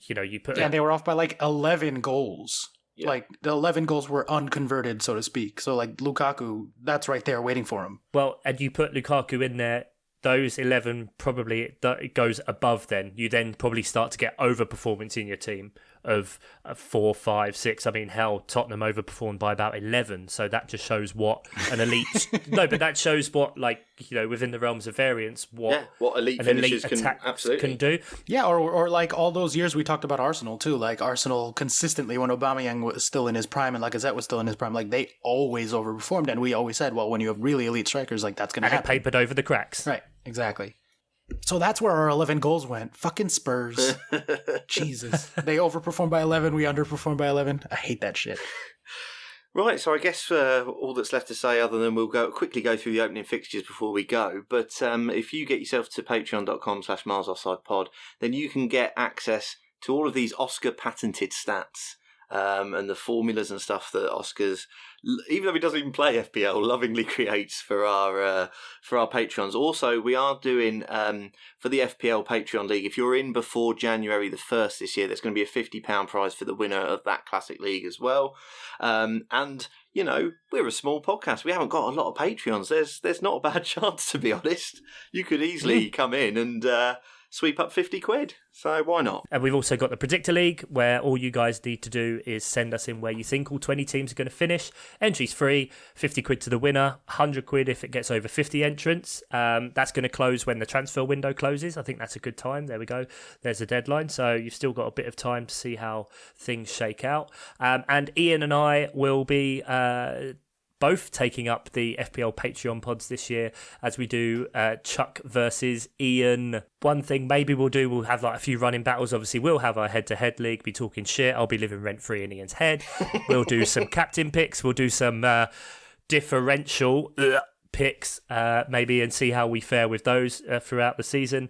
you put they were off by 11 goals. Yeah. The 11 goals were unconverted, so to speak. So, Lukaku, that's right there waiting for him. Well, and you put Lukaku in there, those 11 probably it goes above then. You then probably start to get overperformance in your team of 4, 5, 6. I mean, hell, Tottenham overperformed by about 11. So that just shows what an elite. No, but that shows what, like, you know, within the realms of variance, what elite an finishes elite can do. Yeah, or like all those years we talked about Arsenal too. Like Arsenal consistently, when Aubameyang was still in his prime and Lacazette was still in his prime, like they always overperformed, and we always said, well, when you have really elite strikers, like that's going to happen. And it papered over the cracks. Right, exactly. So that's where our 11 goals went. Fucking Spurs. Jesus. They overperformed by 11. We underperformed by 11. I hate that shit. Right, so I guess all that's left to say, other than we'll quickly go through the opening fixtures before we go, but if you get yourself to patreon.com/milesoffsidepod, then you can get access to all of these Oscar patented stats and the formulas and stuff that Oscar's, even though he doesn't even play FPL, lovingly creates for our patrons. Also, we are doing for the FPL Patreon League, if you're in before January the 1st this year, there's going to be a £50 prize for the winner of that Classic League as well. And you know, we're a small podcast. We haven't got a lot of Patreons. There's not a bad chance, to be honest. You could easily come in and sweep up 50 quid. So why not? And we've also got the Predictor League, where all you guys need to do is send us in where you think all 20 teams are going to finish. Entry's free, 50 quid to the winner, 100 quid if it gets over 50 entrants. That's going to close when the transfer window closes. I think that's a good time. There we go. There's a deadline. So you've still got a bit of time to see how things shake out. And Ian and I will be both taking up the FPL Patreon pods this year as we do Chuck versus Ian. One thing maybe we'll have like a few running battles. Obviously, we'll have our head-to-head league, be talking shit. I'll be living rent-free in Ian's head. We'll do some captain picks. We'll do some differential picks maybe and see how we fare with those throughout the season.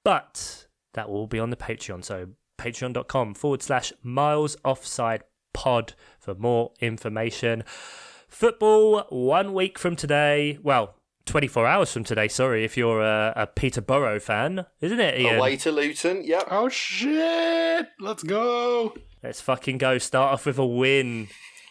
But that will all be on the Patreon. So patreon.com/milesoffsidepod for more information. Football 1 week from today. Well, 24 hours from today, sorry, if you're a Peterborough fan. Isn't it, Ian? Away to Luton, yep. Oh, shit. Let's go. Let's fucking go. Start off with a win.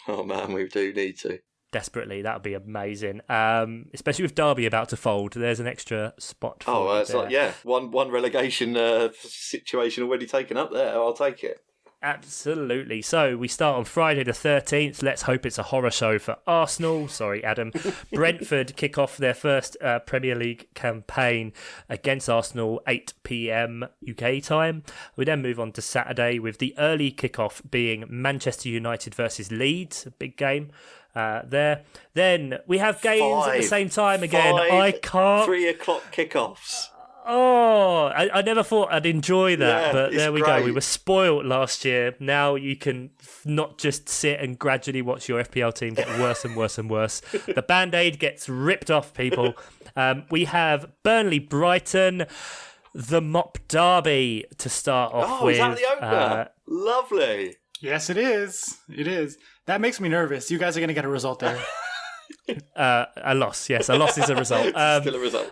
Oh, man, we do need to. Desperately. That would be amazing. Especially with Derby about to fold. There's an extra spot for it's like, yeah, one relegation situation already taken up there. I'll take it. Absolutely. So we start on Friday the 13th. Let's hope it's a horror show for Arsenal. Sorry, Adam. Brentford kick off their first Premier League campaign against Arsenal, 8 p.m. UK time. We then move on to Saturday with the early kickoff being Manchester United versus Leeds, a big game there. Then we have games at the same time again. I can't. 3 o'clock kickoffs. Oh, I never thought I'd enjoy that, but there we great. go. We were spoilt last year. Now you can not just sit and gradually watch your FPL team get worse and worse and worse. The Band-Aid gets ripped off, people. We have Burnley-Brighton, the MOP derby to start off with. Oh, is that the opener? Lovely. Yes, it is. It is. That makes me nervous. You guys are going to get a result there. A loss, yes. A loss is a result. Still a result.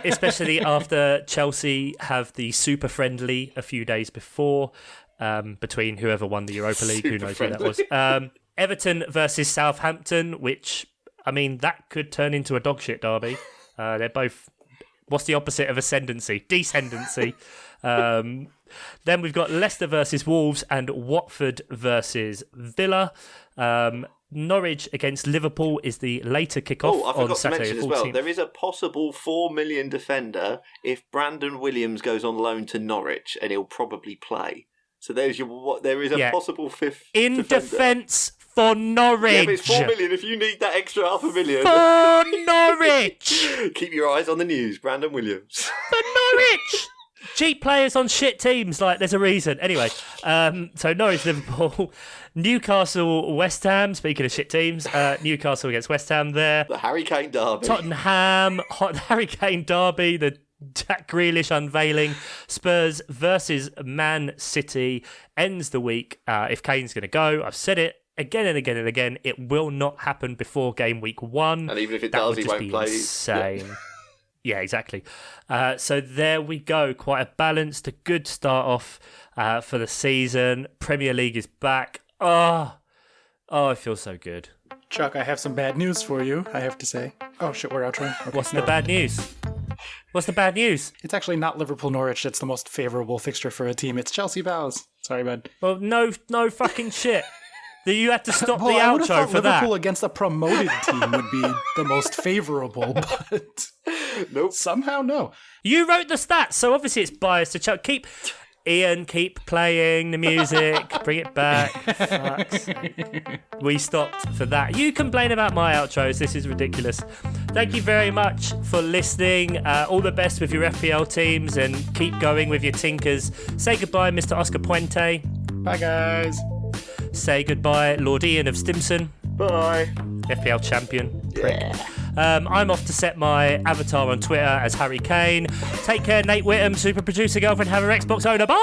Especially after Chelsea have the super friendly a few days before, between whoever won the Europa League, who knows who that was. Everton versus Southampton, which, I mean, that could turn into a dog shit derby. They're both, what's the opposite of ascendancy? Descendancy. Then we've got Leicester versus Wolves and Watford versus Villa. Norwich against Liverpool is the later kickoff on Saturday the 14th. As well, there is a possible 4 million defender if Brandon Williams goes on loan to Norwich, and he'll probably play. So there is a possible fifth in defender. Defence for Norwich. Yeah, but it's 4 million if you need that extra $500,000. For Norwich. Keep your eyes on the news, Brandon Williams. For Norwich. Cheap players on shit teams, like there's a reason. Anyway, so Norwich, Liverpool, Newcastle, West Ham. Speaking of shit teams, Newcastle against West Ham there. The Harry Kane derby. Tottenham, Harry Kane derby, the Jack Grealish unveiling. Spurs versus Man City ends the week. If Kane's going to go, I've said it again and again and again, it will not happen before game week 1. And even if it does, he won't play. Insane. Yeah, exactly. So there we go. Quite a balanced, a good start off for the season. Premier League is back. Oh, it feels so good. Chuck, I have some bad news for you, I have to say. Oh, shit, we're outro. Okay, What's the bad news? What's the bad news? It's actually not Liverpool-Norwich that's the most favourable fixture for a team. It's Chelsea-Palace. Sorry, man. Well, no fucking shit. You had to stop the I would have outro thought for Liverpool that. against a promoted team would be the most favourable, but Nope. somehow no. You wrote the stats, so obviously it's biased to Chuck. Keep playing the music. Bring it back. Fuck's sake. We stopped for that. You complain about my outros. This is ridiculous. Thank you very much for listening. All the best with your FPL teams and keep going with your tinkers. Say goodbye, Mr. Oscar Puente. Bye, guys. Say goodbye, Lord Ian of Stimson. Bye. FPL champion. Prick. I'm off to set my avatar on Twitter as Harry Kane. Take care, Nate Whittam, super producer, girlfriend, have her Xbox owner. Bye!